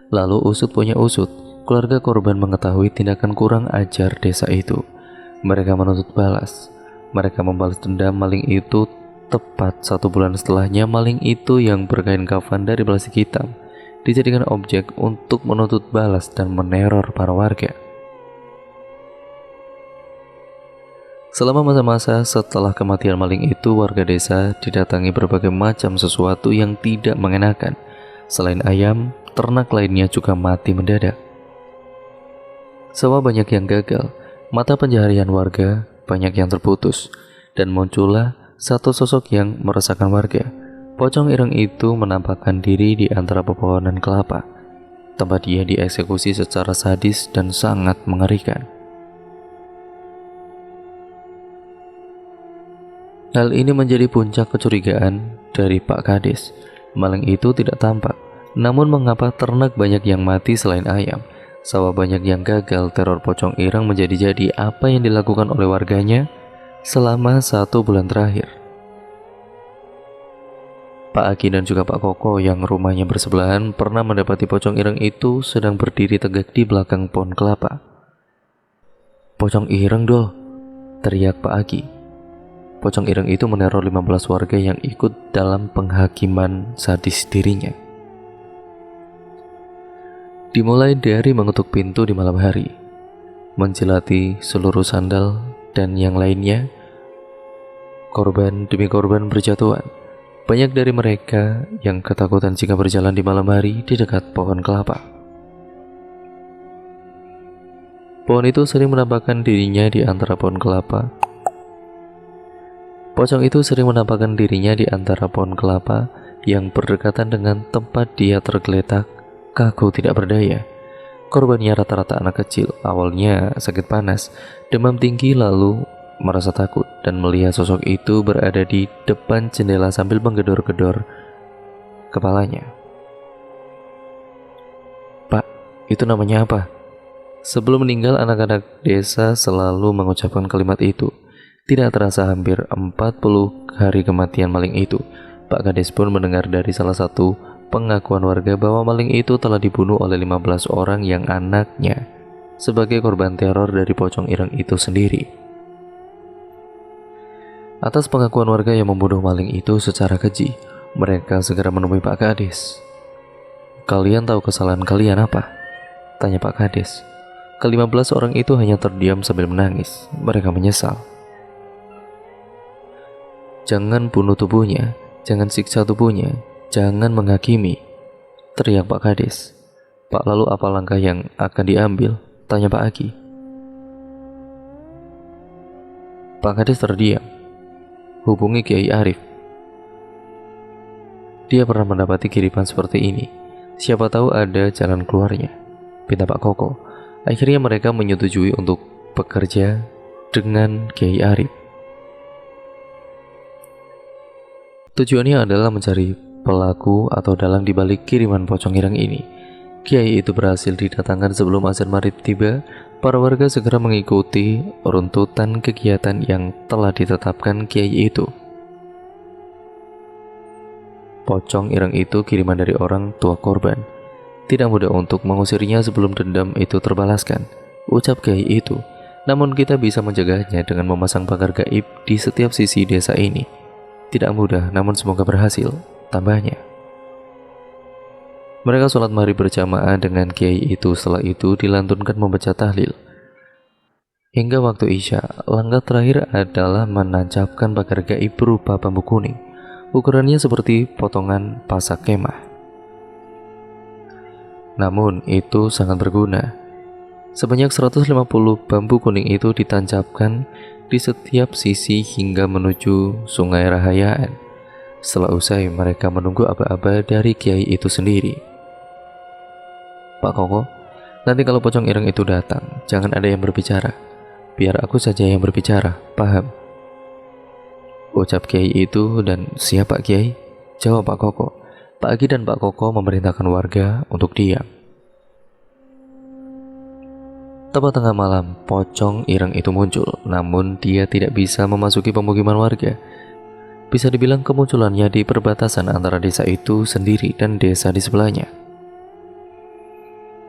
Lalu usut punya usut, keluarga korban mengetahui tindakan kurang ajar desa itu. Mereka menuntut balas. Mereka membalas dendam maling itu. Tepat 1 bulan setelahnya, maling itu yang berkain kafan dari plastik hitam dijadikan objek untuk menuntut balas dan meneror para warga. Selama masa-masa setelah kematian maling itu, warga desa didatangi berbagai macam sesuatu yang tidak mengenakan. Selain ayam, ternak lainnya juga mati mendadak. Sawah banyak yang gagal, mata pencaharian warga banyak yang terputus, dan muncullah satu sosok yang meresahkan warga. Pocong ireng itu menampakkan diri di antara pepohonan kelapa. Tempat dia dieksekusi secara sadis dan sangat mengerikan. Hal ini menjadi puncak kecurigaan dari Pak Kades. Maling itu tidak tampak. Namun mengapa ternak banyak yang mati selain ayam? Sawah banyak yang gagal. Teror pocong ireng menjadi-jadi. Apa yang dilakukan oleh warganya selama 1 bulan terakhir? Pak Aki dan juga Pak Koko yang rumahnya bersebelahan pernah mendapati pocong ireng itu sedang berdiri tegak di belakang pohon kelapa. "Pocong ireng doh!" teriak Pak Aki. Pocong ireng itu meneror 15 warga yang ikut dalam penghakiman sadis dirinya. Dimulai dari mengetuk pintu di malam hari, menjilati seluruh sandal dan yang lainnya. Korban demi korban berjatuhan. Banyak dari mereka yang ketakutan jika berjalan di malam hari di dekat pohon kelapa. Pohon itu sering menampakkan dirinya di antara pohon kelapa. Pocong itu sering menampakkan dirinya di antara pohon kelapa yang berdekatan dengan tempat dia tergeletak, kaku tidak berdaya. Korbannya rata-rata anak kecil. Awalnya sakit panas, demam tinggi, lalu merasa takut dan melihat sosok itu berada di depan jendela sambil menggedor-gedor kepalanya. "Pak, itu namanya apa?" Sebelum meninggal, anak-anak desa selalu mengucapkan kalimat itu. Tidak terasa hampir 40 hari kematian maling itu, Pak Kades pun mendengar dari salah satu pengakuan warga bahwa maling itu telah dibunuh oleh 15 orang yang anaknya sebagai korban teror dari pocong ireng itu sendiri. Atas pengakuan warga yang membunuh maling itu secara keji, mereka segera menemui Pak Kades. "Kalian tahu kesalahan kalian apa?" tanya Pak Kades. Ke-15 orang itu hanya terdiam sambil menangis. Mereka menyesal. "Jangan bunuh tubuhnya, jangan siksa tubuhnya, jangan menghakimi," teriak Pak Kades. "Pak, lalu apa langkah yang akan diambil?" tanya Pak Aki. Pak Kades terdiam. "Hubungi Kiai Arif. Dia pernah mendapati kiriman seperti ini. Siapa tahu ada jalan keluarnya," pinta Pak Koko. Akhirnya mereka menyetujui untuk bekerja dengan Kiai Arif. Tujuannya adalah mencari pelaku atau dalang dibalik kiriman pocong ireng ini. Kiai itu berhasil didatangkan sebelum azan maghrib tiba. Para warga segera mengikuti runtutan kegiatan yang telah ditetapkan Kiai itu. Pocong ireng itu kiriman dari orang tua korban. Tidak mudah untuk mengusirnya sebelum dendam itu terbalaskan, ucap Kiai itu. Namun kita bisa menjaganya dengan memasang pagar gaib di setiap sisi desa ini. Tidak mudah, namun semoga berhasil, tambahnya. Mereka sholat maghrib berjamaah dengan Kiai itu. Setelah itu dilantunkan membaca tahlil hingga waktu Isya. Langkah terakhir adalah menancapkan pagar gaib berupa bambu kuning. Ukurannya seperti potongan pasak kemah. Namun itu sangat berguna. Sebanyak 150 bambu kuning itu ditancapkan di setiap sisi hingga menuju Sungai Rahayaan. Setelah usai, mereka menunggu aba-aba dari Kiai itu sendiri. "Pak Koko, nanti kalau pocong ireng itu datang, jangan ada yang berbicara. Biar aku saja yang berbicara, paham?" ucap Kiai itu. "Dan siapa Kiai?" jawab Pak Koko. Pak Aki dan Pak Koko memerintahkan warga untuk diam. Tepat tengah malam, pocong ireng itu muncul, namun dia tidak bisa memasuki pemukiman warga. Bisa dibilang kemunculannya di perbatasan antara desa itu sendiri dan desa di sebelahnya.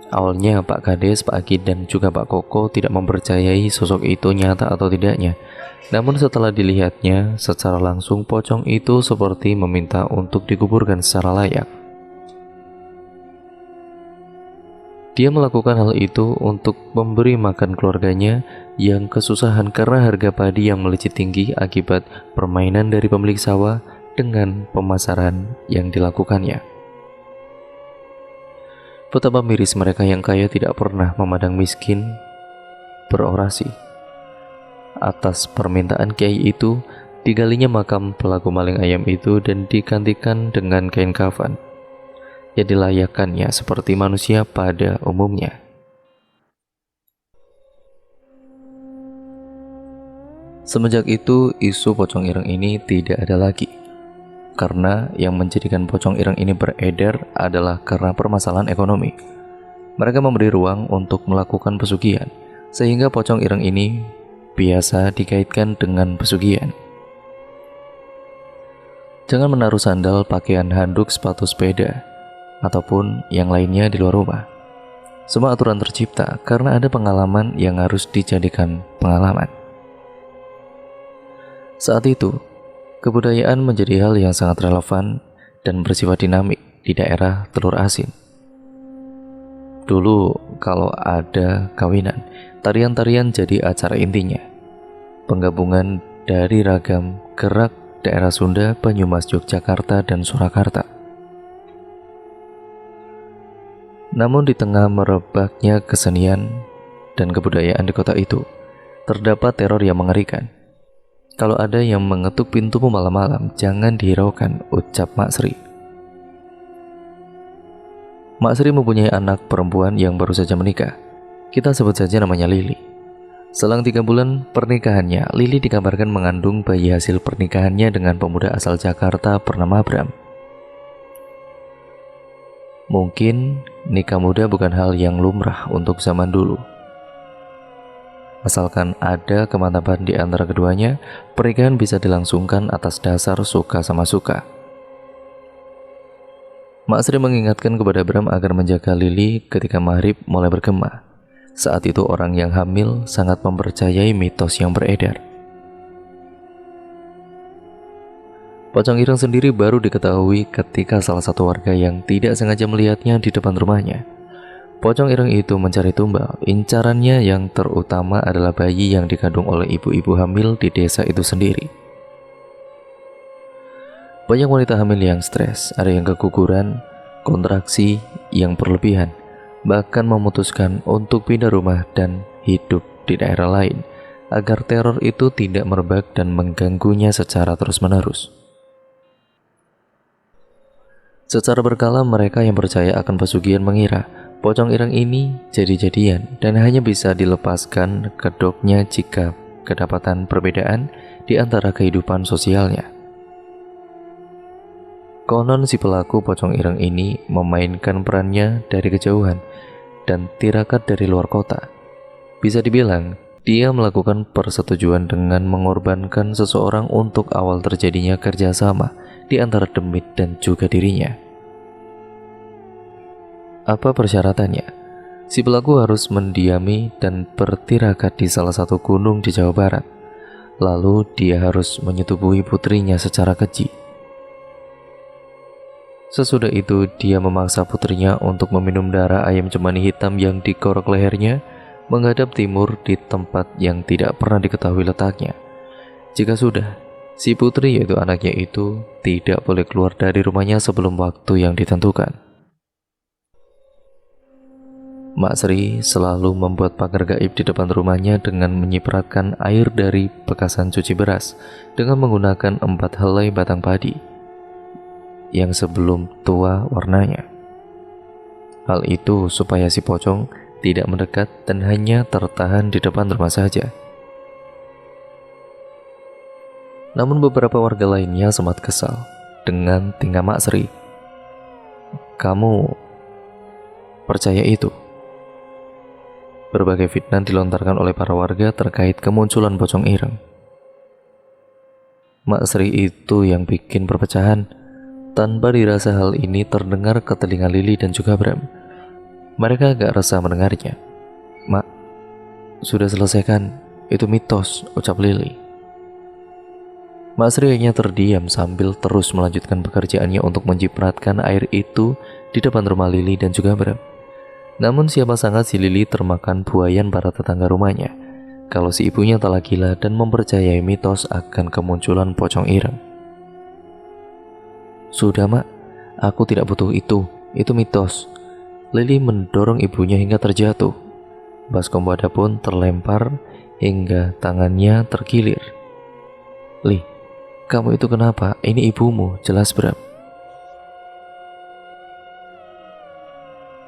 Awalnya Pak Kades, Pak Agit, dan juga Pak Koko tidak mempercayai sosok itu nyata atau tidaknya. Namun setelah dilihatnya secara langsung, pocong itu seperti meminta untuk dikuburkan secara layak. Dia melakukan hal itu untuk memberi makan keluarganya yang kesusahan karena harga padi yang melejit tinggi akibat permainan dari pemilik sawah dengan pemasaran yang dilakukannya. Betapa miris mereka yang kaya tidak pernah memandang miskin berorasi. Atas permintaan kiai itu, digalinya makam pelaku maling ayam itu dan digantikan dengan kain kafan yang dilayakkannya seperti manusia pada umumnya. Semenjak itu, isu pocong ireng ini tidak ada lagi, karena yang menjadikan pocong ireng ini beredar adalah karena permasalahan ekonomi. Mereka memberi ruang untuk melakukan pesugihan, sehingga pocong ireng ini biasa dikaitkan dengan pesugihan. Jangan menaruh sandal, pakaian, handuk, sepatu, sepeda, ataupun yang lainnya di luar rumah. Semua aturan tercipta karena ada pengalaman yang harus dijadikan pengalaman. Saat itu, kebudayaan menjadi hal yang sangat relevan dan bersifat dinamik di daerah Telur Asin. Dulu kalau ada kawinan, tarian-tarian jadi acara intinya. Penggabungan dari ragam gerak daerah Sunda, Banyumas, Yogyakarta, dan Surakarta. Namun di tengah merebaknya kesenian dan kebudayaan di kota itu, terdapat teror yang mengerikan. Kalau ada yang mengetuk pintumu malam-malam, jangan dihiraukan, ucap Mak Sri. Mak Sri mempunyai anak perempuan yang baru saja menikah. Kita sebut saja namanya Lili. Selang 3 bulan pernikahannya, Lili dikabarkan mengandung bayi hasil pernikahannya dengan pemuda asal Jakarta bernama Abram. Mungkin nikah muda bukan hal yang lumrah untuk zaman dulu. Asalkan ada kemantapan di antara keduanya, pernikahan bisa dilangsungkan atas dasar suka sama suka. Mak Sri mengingatkan kepada Abram agar menjaga Lili ketika maghrib mulai bergema. Saat itu orang yang hamil sangat mempercayai mitos yang beredar. Pocong ireng sendiri baru diketahui ketika salah satu warga yang tidak sengaja melihatnya di depan rumahnya. Pocong ireng itu mencari tumbal. Incarannya yang terutama adalah bayi yang dikandung oleh ibu-ibu hamil di desa itu sendiri. Banyak wanita hamil yang stres, ada yang keguguran, kontraksi yang berlebihan, bahkan memutuskan untuk pindah rumah dan hidup di daerah lain agar teror itu tidak merebak dan mengganggunya secara terus-menerus. Secara berkala mereka yang percaya akan pesugihan mengira pocong ireng ini jadi-jadian dan hanya bisa dilepaskan kedoknya jika kedapatan perbedaan di antara kehidupan sosialnya. Konon si pelaku pocong ireng ini memainkan perannya dari kejauhan dan tirakat dari luar kota. Bisa dibilang, dia melakukan persetujuan dengan mengorbankan seseorang untuk awal terjadinya kerjasama di antara demit dan juga dirinya. Apa persyaratannya? Si pelaku harus mendiami dan bertirakat di salah satu gunung di Jawa Barat. Lalu dia harus menyetubuhi putrinya secara keji. Sesudah itu dia memaksa putrinya untuk meminum darah ayam cemani hitam yang dikorek lehernya menghadap timur di tempat yang tidak pernah diketahui letaknya. Jika sudah, si putri yaitu anaknya itu tidak boleh keluar dari rumahnya sebelum waktu yang ditentukan. Mak Sri selalu membuat pagar gaib di depan rumahnya dengan menyipratkan air dari bekasan cuci beras dengan menggunakan 4 helai batang padi yang sebelum tua warnanya. Hal itu supaya si pocong tidak mendekat dan hanya tertahan di depan rumah saja. Namun beberapa warga lainnya sempat kesal dengan tingkah Mak Sri. Kamu percaya itu? Berbagai fitnah dilontarkan oleh para warga terkait kemunculan pocong ireng. Mak Sri itu yang bikin perpecahan. Tanpa dirasa hal ini terdengar ke telinga Lili dan juga Bram. Mereka agak resah mendengarnya. "Mak, sudah selesaikan, itu mitos," ucap Lili. Mak Sri hanya terdiam sambil terus melanjutkan pekerjaannya untuk mencipratkan air itu di depan rumah Lili dan juga Bram. Namun siapa sangka si Lili termakan buayan para tetangga rumahnya kalau si ibunya telah gila dan mempercayai mitos akan kemunculan pocong ireng. "Sudah, Mak, aku tidak butuh itu mitos." Lili mendorong ibunya hingga terjatuh. Baskom Wada pun terlempar hingga tangannya terkilir. "Li, kamu itu kenapa? Ini ibumu, jelas Bram."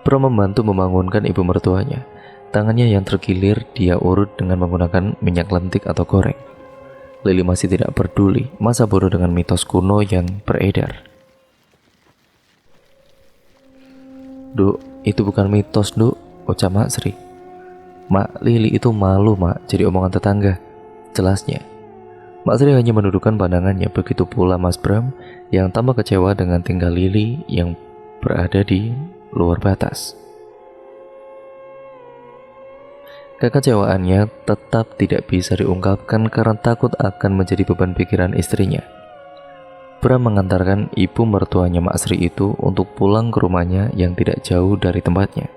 Bram membantu membangunkan ibu mertuanya. Tangannya yang terkilir dia urut dengan menggunakan minyak lentik atau goreng. Lili masih tidak peduli, masa bodoh dengan mitos kuno yang beredar. "Duk, itu bukan mitos, Duk," ucap Mak Sri. "Mak, Lili itu malu, Mak, jadi omongan tetangga," jelasnya. Mak Sri hanya menundukkan pandangannya, begitu pula Mas Bram yang tambah kecewa dengan tingkah Lili yang berada di luar batas. Kekecewaannya tetap tidak bisa diungkapkan karena takut akan menjadi beban pikiran istrinya. Bram mengantarkan ibu mertuanya Mak Sri itu untuk pulang ke rumahnya yang tidak jauh dari tempatnya.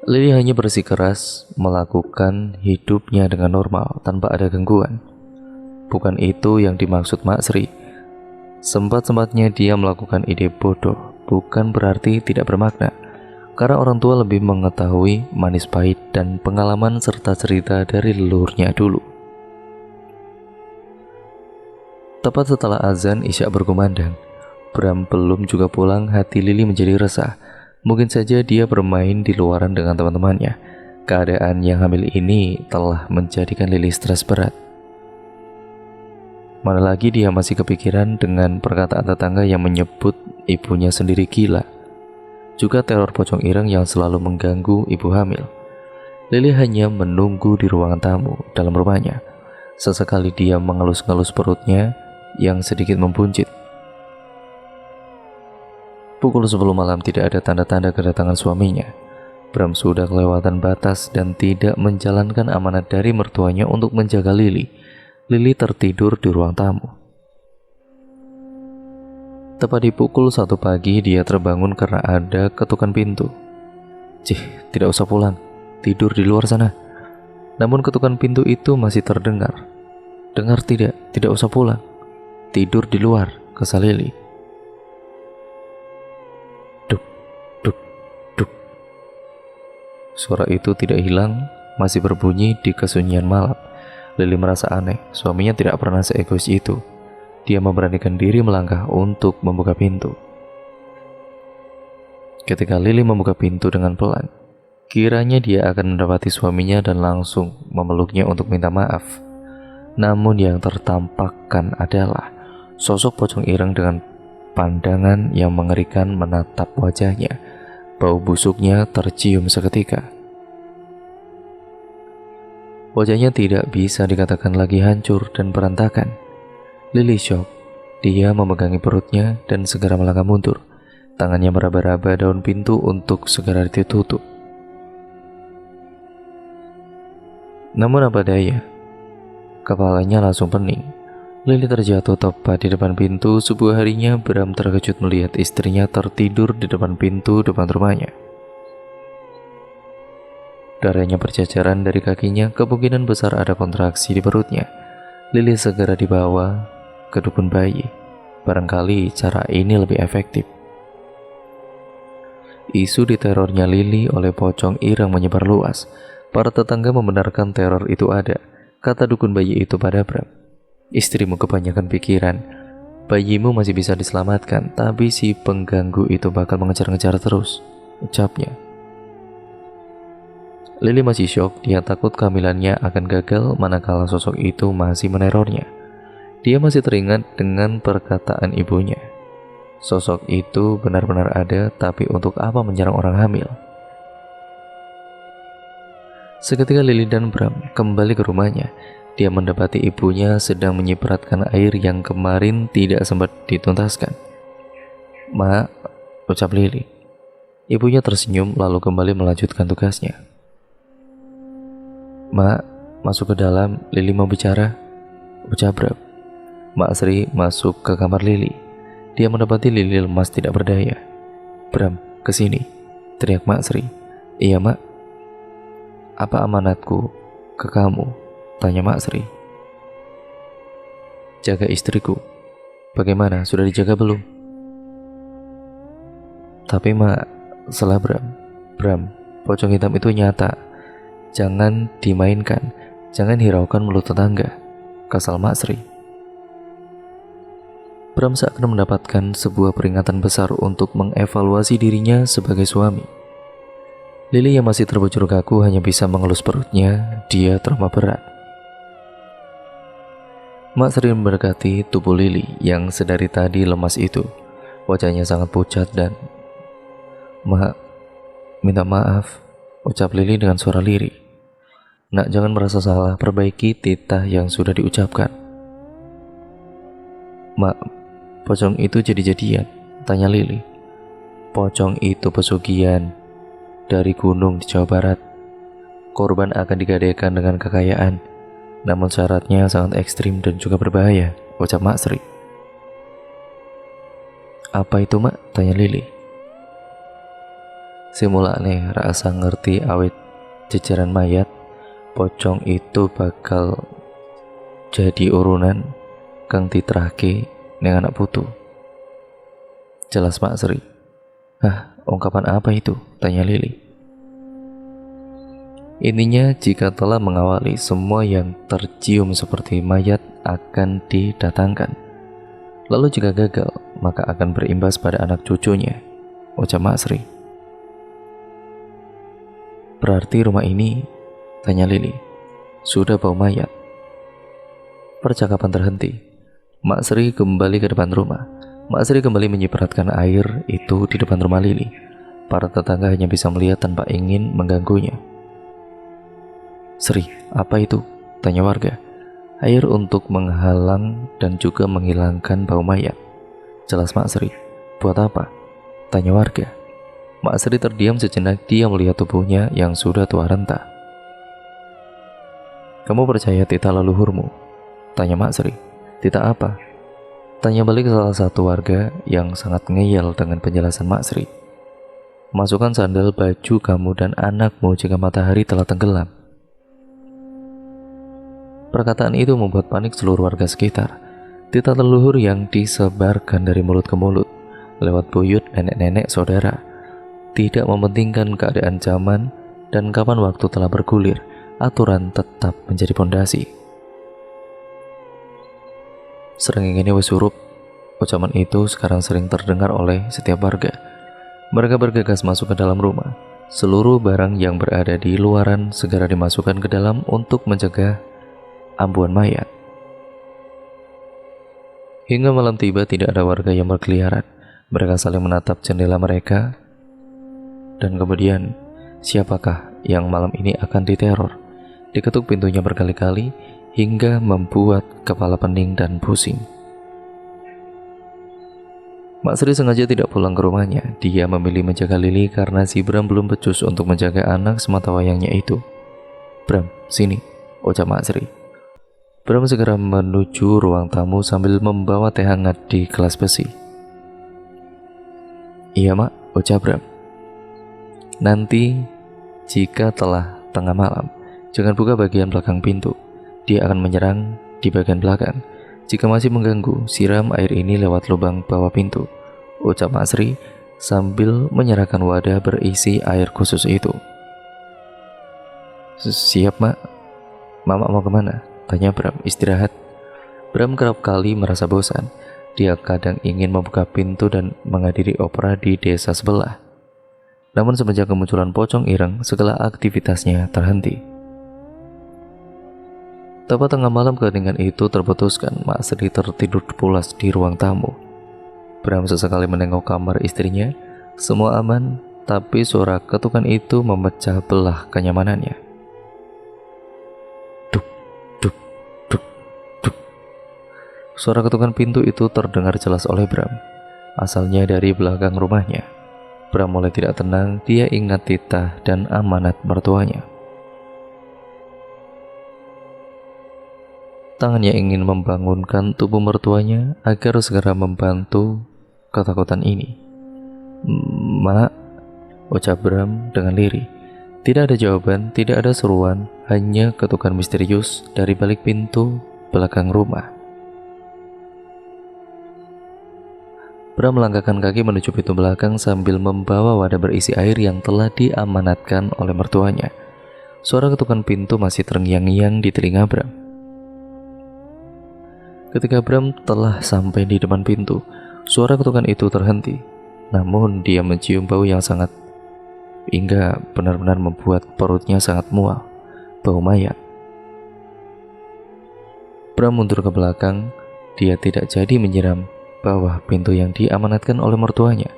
Lili hanya bersikeras melakukan hidupnya dengan normal tanpa ada gangguan. Bukan itu yang dimaksud Mak Sri. Sempat-sempatnya dia melakukan ide bodoh, bukan berarti tidak bermakna. Karena orang tua lebih mengetahui manis pahit dan pengalaman serta cerita dari leluhurnya dulu. Tepat setelah azan Isya berkumandang, Bram belum juga pulang, hati Lili menjadi resah. Mungkin saja dia bermain di luaran dengan teman-temannya. Keadaan yang hamil ini telah menjadikan Lili stres berat. Mana lagi dia masih kepikiran dengan perkataan tetangga yang menyebut ibunya sendiri gila. Juga teror pocong ireng yang selalu mengganggu ibu hamil. Lili hanya menunggu di ruangan tamu dalam rumahnya. Sesekali dia mengelus-ngelus perutnya yang sedikit membuncit. Pukul 10 malam tidak ada tanda-tanda kedatangan suaminya. Bram sudah kelewatan batas dan tidak menjalankan amanat dari mertuanya untuk menjaga Lili. Lili tertidur di ruang tamu. Tepat di pukul 1 pagi dia terbangun karena ada ketukan pintu. "Cih, tidak usah pulang, tidur di luar sana." Namun ketukan pintu itu masih terdengar. "Dengar tidak? Tidak usah pulang, tidur di luar," kesal Lili. Duk, duk, duk. Suara itu tidak hilang, masih berbunyi di kesunyian malam. Lili merasa aneh, suaminya tidak pernah seegois itu. Dia memberanikan diri melangkah untuk membuka pintu. Ketika Lili membuka pintu dengan pelan, kiranya dia akan mendapati suaminya dan langsung memeluknya untuk minta maaf. Namun yang tertampakkan adalah sosok pocong ireng dengan pandangan yang mengerikan menatap wajahnya. Bau busuknya tercium seketika. Wajahnya tidak bisa dikatakan lagi hancur dan berantakan. Lili syok. Dia memegangi perutnya dan segera melangkah mundur. Tangannya meraba-raba daun pintu untuk segera ditutup. Namun apa daya, kepalanya langsung pening. Lili terjatuh tepat di depan pintu. Sebuah harinya Bram terkejut melihat istrinya tertidur di depan pintu depan rumahnya. Darahnya berceceran dari kakinya, kemungkinan besar ada kontraksi di perutnya. Lili segera dibawa ke dukun bayi. Barangkali cara ini lebih efektif. Isu diterornya Lili oleh pocong ireng menyebar luas. Para tetangga membenarkan teror itu ada. Kata dukun bayi itu pada Bram, "Istrimu kebanyakan pikiran. Bayimu masih bisa diselamatkan, tapi si pengganggu itu bakal mengejar-ngejar terus," ucapnya. Lili masih syok, dia takut kehamilannya akan gagal manakala sosok itu masih menerornya. Dia masih teringat dengan perkataan ibunya. Sosok itu benar-benar ada, tapi untuk apa menyerang orang hamil? Seketika Lili dan Bram kembali ke rumahnya. Dia mendapati ibunya sedang menyipratkan air yang kemarin tidak sempat dituntaskan. "Mak," ucap Lili. Ibunya tersenyum lalu kembali melanjutkan tugasnya. "Mak, masuk ke dalam, Lili mau bicara," ucap Bram. Mak Sri masuk ke kamar Lili. Dia mendapati Lili lemas tidak berdaya. "Bram, kesini," teriak Mak Sri. "Iya, Mak." "Apa amanatku ke kamu?" tanya Mak Sri. "Jaga istriku." "Bagaimana, sudah dijaga belum?" "Tapi Mak," salah Bram. "Bram, pocong hitam itu nyata. Jangan dimainkan, jangan hiraukan mulut tetangga," kasal Mak Sri. Bram seakan mendapatkan sebuah peringatan besar untuk mengevaluasi dirinya sebagai suami. Lili yang masih terbujur kaku hanya bisa mengelus perutnya. Dia trauma berat. Mak Sri memberkati tubuh Lili yang sedari tadi lemas itu. Wajahnya sangat pucat dan "Mak, minta maaf," ucap Lili dengan suara lirih. "Nak, jangan merasa salah, perbaiki titah yang sudah diucapkan." "Mak, pocong itu jadi-jadian?" tanya Lili. "Pocong itu pesugihan dari gunung di Jawa Barat. Korban akan digadaikan dengan kekayaan, namun syaratnya sangat ekstrim dan juga berbahaya," ucap Mak Sri. "Apa itu, Mak?" tanya Lili. "Simulakne rasa ngerti awit jejeran mayat, pocong itu bakal jadi urunan kang ditrahke ning anak putu," jelas Mak Sri. "Hah, ungkapan apa itu?" tanya Lili. "Intinya jika telah mengawali, semua yang tercium seperti mayat akan didatangkan. Lalu jika gagal, maka akan berimbas pada anak cucunya," ucap Mak Sri. "Berarti rumah ini," tanya Lili, "sudah bau mayat." Percakapan terhenti. Mak Sri kembali ke depan rumah. Mak Sri kembali menyipratkan air itu di depan rumah Lili. Para tetangga hanya bisa melihat tanpa ingin mengganggunya. "Sri, apa itu?" tanya warga. "Air untuk menghalang dan juga menghilangkan bau mayat," jelas Mak Sri. "Buat apa?" tanya warga. Mak Sri terdiam sejenak. Dia melihat tubuhnya yang sudah tua renta. "Kamu percaya titah leluhurmu?" tanya Mak Sri. "Titah apa?" tanya balik salah satu warga yang sangat ngeyel dengan penjelasan Mak Sri. "Masukkan sandal, baju kamu dan anakmu jika matahari telah tenggelam." Perkataan itu membuat panik seluruh warga sekitar. Titah leluhur yang disebarkan dari mulut ke mulut, lewat buyut nenek-nenek saudara, tidak mementingkan keadaan zaman dan kapan waktu telah bergulir, aturan tetap menjadi pondasi. "Srengenge wis surup," ucapan itu sekarang sering terdengar oleh setiap warga. Mereka bergegas masuk ke dalam rumah. Seluruh barang yang berada di luaran segera dimasukkan ke dalam untuk mencegah ambuan mayat. Hingga malam tiba, tidak ada warga yang berkeliaran. Mereka saling menatap jendela mereka. Dan kemudian, siapakah yang malam ini akan diteror? Diketuk pintunya berkali-kali hingga membuat kepala pening dan pusing. Mak Sri sengaja tidak pulang ke rumahnya. Dia memilih menjaga Lili karena si Bram belum becus untuk menjaga anak semata wayangnya itu. "Bram, sini," ucap Mak Sri. Bram segera menuju ruang tamu sambil membawa teh hangat di gelas besi. "Iya, Mak," ucap Bram. "Nanti jika telah tengah malam, jangan buka bagian belakang pintu. Dia akan menyerang di bagian belakang. Jika masih mengganggu, siram air ini lewat lubang bawah pintu," ucap Mak Sri sambil menyerahkan wadah berisi air khusus itu. "Siap, Mak." "Mama mau kemana?" tanya Bram. "Istirahat." Bram kerap kali merasa bosan. Dia kadang ingin membuka pintu dan menghadiri opera di desa sebelah. Namun semenjak kemunculan pocong ireng, segala aktivitasnya terhenti. Tepat tengah malam keheningan itu terputuskan. Mak Sri tertidur pulas di ruang tamu. Bram sesekali menengok kamar istrinya. Semua aman, tapi suara ketukan itu memecah belah kenyamanannya. Suara ketukan pintu itu terdengar jelas oleh Bram, asalnya dari belakang rumahnya. Bram mulai tidak tenang, dia ingat titah dan amanat mertuanya. Tangannya ingin membangunkan tubuh mertuanya agar segera membantu ketakutan ini. "Mak," ucap Bram dengan lirih. Tidak ada jawaban, tidak ada seruan, hanya ketukan misterius dari balik pintu belakang rumah. Bram melangkahkan kaki menuju pintu belakang sambil membawa wadah berisi air yang telah diamanatkan oleh mertuanya. Suara ketukan pintu masih terngiang-ngiang di telinga Bram. Ketika Bram telah sampai di depan pintu, suara ketukan itu terhenti. Namun dia mencium bau yang sangat hingga benar-benar membuat perutnya sangat mual. Bau mayat. Bram mundur ke belakang. Dia tidak jadi menyiram bawah pintu yang diamanatkan oleh mertuanya.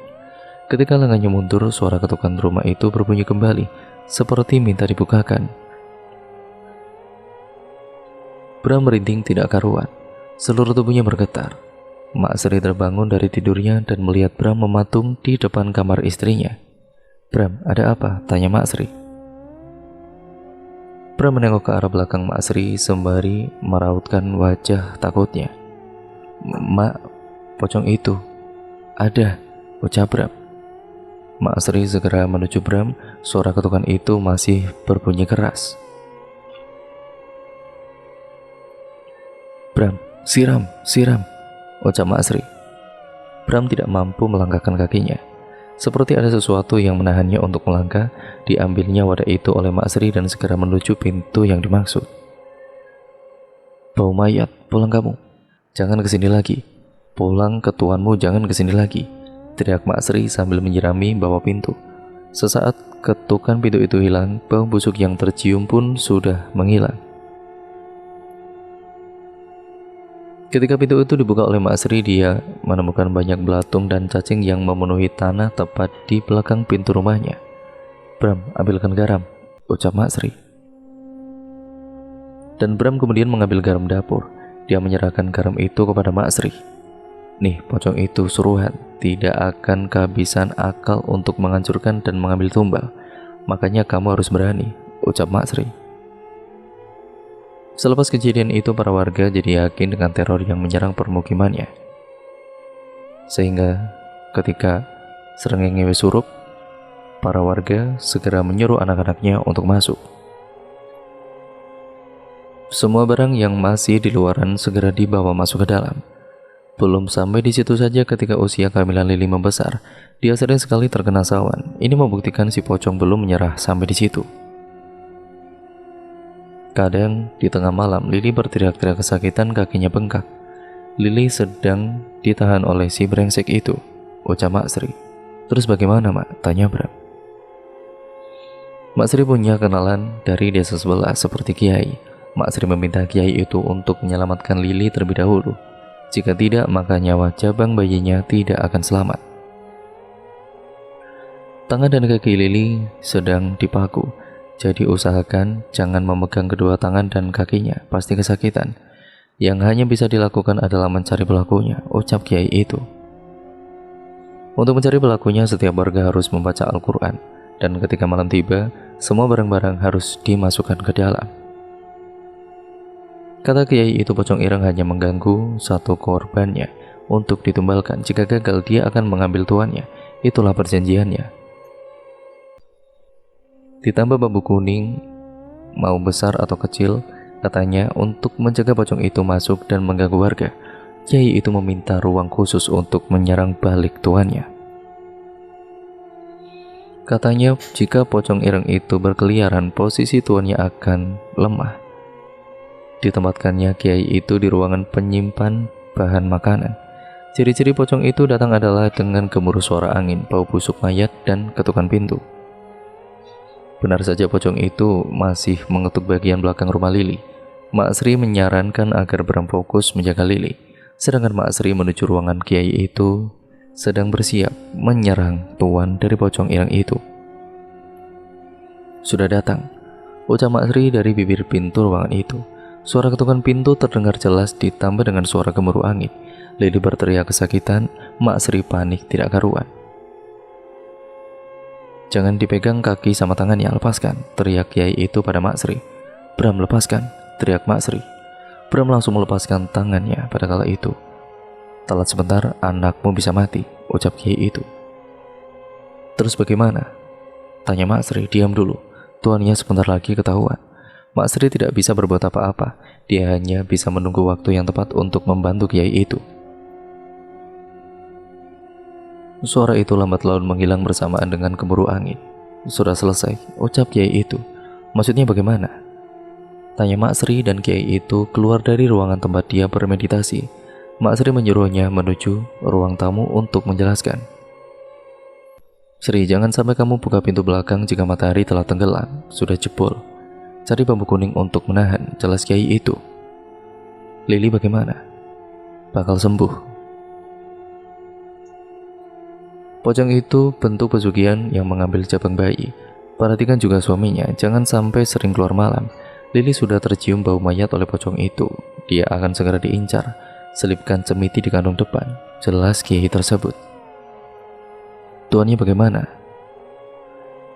Ketika lengannya mundur, suara ketukan rumah itu berbunyi kembali, seperti minta dibukakan. Bram merinding tidak karuan. Seluruh tubuhnya bergetar. Mak Sri terbangun dari tidurnya dan melihat Bram mematung di depan kamar istrinya. "Bram, ada apa?" tanya Mak Sri. Bram menengok ke arah belakang Mak Sri sembari merautkan wajah takutnya. "Mak, pocong itu ada," ucap Bram. Mak Sri segera menuju Bram. Suara ketukan itu masih berbunyi keras. "Bram, siram, siram," ucap Mak Sri. Bram tidak mampu melangkahkan kakinya. Seperti ada sesuatu yang menahannya untuk melangkah. Diambilnya wadah itu oleh Mak Sri dan segera menuju pintu yang dimaksud. "Bau mayat, pulang kamu. Jangan kesini lagi. Pulang ke tuanmu, jangan kesini lagi," teriak Mak Sri sambil menyirami bawah pintu. Sesaat ketukan pintu itu hilang, bau busuk yang tercium pun sudah menghilang. Ketika pintu itu dibuka oleh Mak Sri, dia menemukan banyak belatung dan cacing yang memenuhi tanah tepat di belakang pintu rumahnya. "Bram, ambilkan garam," ucap Mak Sri. Dan Bram kemudian mengambil garam dapur. Dia menyerahkan garam itu kepada Mak Sri. "Nih, pocong itu suruhan, tidak akan kehabisan akal untuk menghancurkan dan mengambil tumbal. Makanya kamu harus berani," ucap Mak Sri. Selepas kejadian itu, para warga jadi yakin dengan teror yang menyerang permukimannya. Sehingga ketika srengenge wis surup, para warga segera menyuruh anak-anaknya untuk masuk. Semua barang yang masih di luaran segera dibawa masuk ke dalam. Belum sampai di situ saja, ketika usia kehamilan Lili membesar, dia sering sekali terkena sawan. Ini membuktikan si pocong belum menyerah sampai di situ. Kadang di tengah malam, Lili berteriak-teriak kesakitan, kakinya bengkak. "Lili sedang ditahan oleh si brengsek itu," ucap Mak Sri. "Terus bagaimana, Mak?" tanya Bram. Mak Sri punya kenalan dari desa sebelah seperti kiai. Mak Sri meminta kiai itu untuk menyelamatkan Lili terlebih dahulu. Jika tidak, maka nyawa jabang bayinya tidak akan selamat. Tangan dan kaki Lili sedang dipaku. Jadi usahakan jangan memegang kedua tangan dan kakinya, pasti kesakitan. Yang hanya bisa dilakukan adalah mencari pelakunya, ucap kiai itu. Untuk mencari pelakunya, setiap warga harus membaca Al-Quran. Dan ketika malam tiba, semua barang-barang harus dimasukkan ke dalam. Kata kiai itu, pocong ireng hanya mengganggu satu korbannya untuk ditumbalkan. Jika gagal, dia akan mengambil tuannya. Itulah perjanjiannya. Ditambah bambu kuning, mau besar atau kecil, katanya untuk mencegah pocong itu masuk dan mengganggu warga. Kiai itu meminta ruang khusus untuk menyerang balik tuannya. Katanya jika pocong ireng itu berkeliaran, posisi tuannya akan lemah. Ditempatkannya kiai itu di ruangan penyimpan bahan makanan. Ciri-ciri pocong itu datang adalah dengan gemuruh suara angin, bau busuk mayat, dan ketukan pintu. Benar saja, pocong itu masih mengetuk bagian belakang rumah Lili. Mak Sri menyarankan agar Bram fokus menjaga Lili, sedangkan Mak Sri menuju ruangan kiai itu sedang bersiap menyerang tuan dari pocong ireng itu. "Sudah datang," ucap Mak Sri dari bibir pintu ruangan itu. Suara ketukan pintu terdengar jelas ditambah dengan suara gemuruh angin. Lili berteriak kesakitan, Mak Sri panik tidak karuan. "Jangan dipegang kaki sama tangannya, lepaskan," teriak Kiai itu pada Mak Sri. "Bram, lepaskan," teriak Mak Sri. Bram langsung melepaskan tangannya pada kala itu. "Telat sebentar, anakmu bisa mati," ucap Kiai itu. "Terus bagaimana?" tanya Mak Sri. "Diam dulu, tuannya sebentar lagi ketahuan." Mak Sri tidak bisa berbuat apa-apa. Dia hanya bisa menunggu waktu yang tepat untuk membantu Kiai itu. Suara itu lambat laun menghilang bersamaan dengan gemuruh angin. "Sudah selesai," ucap Kiai itu. "Maksudnya bagaimana?" tanya Mak Sri, dan Kiai itu keluar dari ruangan tempat dia bermeditasi. Mak Sri menyuruhnya menuju ruang tamu untuk menjelaskan. "Sri, jangan sampai kamu buka pintu belakang jika matahari telah tenggelam, sudah jebol. Cari bambu kuning untuk menahan," jelas Kiai itu. "Lili bagaimana?" "Bakal sembuh." Pocong itu bentuk pesugihan yang mengambil cabang bayi. Perhatikan juga suaminya, jangan sampai sering keluar malam. Lili sudah tercium bau mayat oleh pocong itu. Dia akan segera diincar. Selipkan cemiti di kandung depan, jelas Kiai tersebut. "Tuannya bagaimana?"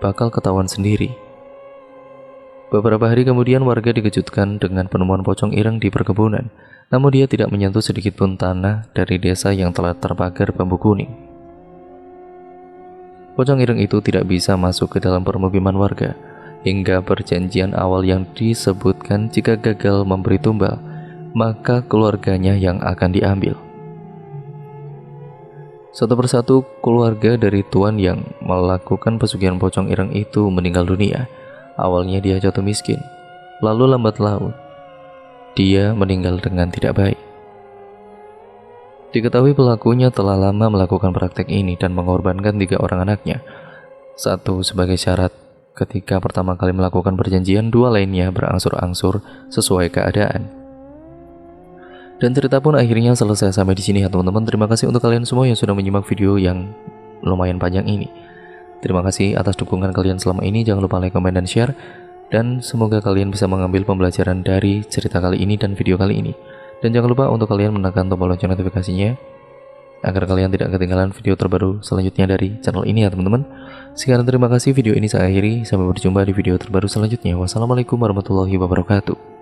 "Bakal ketahuan sendiri." Beberapa hari kemudian warga dikejutkan dengan penemuan pocong ireng di perkebunan. Namun dia tidak menyentuh sedikit pun tanah dari desa yang telah terpagar bambu kuning. Pocong ireng itu tidak bisa masuk ke dalam permukiman warga. Hingga perjanjian awal yang disebutkan jika gagal memberi tumbal, maka keluarganya yang akan diambil. Satu persatu keluarga dari tuan yang melakukan pesugihan pocong ireng itu meninggal dunia. Awalnya dia jatuh miskin, lalu lambat laun dia meninggal dengan tidak baik. Diketahui pelakunya telah lama melakukan praktek ini dan mengorbankan 3 orang anaknya. Satu sebagai syarat ketika pertama kali melakukan perjanjian, 2 lainnya berangsur-angsur sesuai keadaan. Dan cerita pun akhirnya selesai sampai di sini ya teman-teman. Terima kasih untuk kalian semua yang sudah menyimak video yang lumayan panjang ini. Terima kasih atas dukungan kalian selama ini. Jangan lupa like, komen, dan share. Dan semoga kalian bisa mengambil pembelajaran dari cerita kali ini dan video kali ini. Dan jangan lupa untuk kalian menekan tombol lonceng notifikasinya agar kalian tidak ketinggalan video terbaru selanjutnya dari channel ini ya teman-teman. Sekian, terima kasih, video ini saya akhiri. Sampai berjumpa di video terbaru selanjutnya. Wassalamualaikum warahmatullahi wabarakatuh.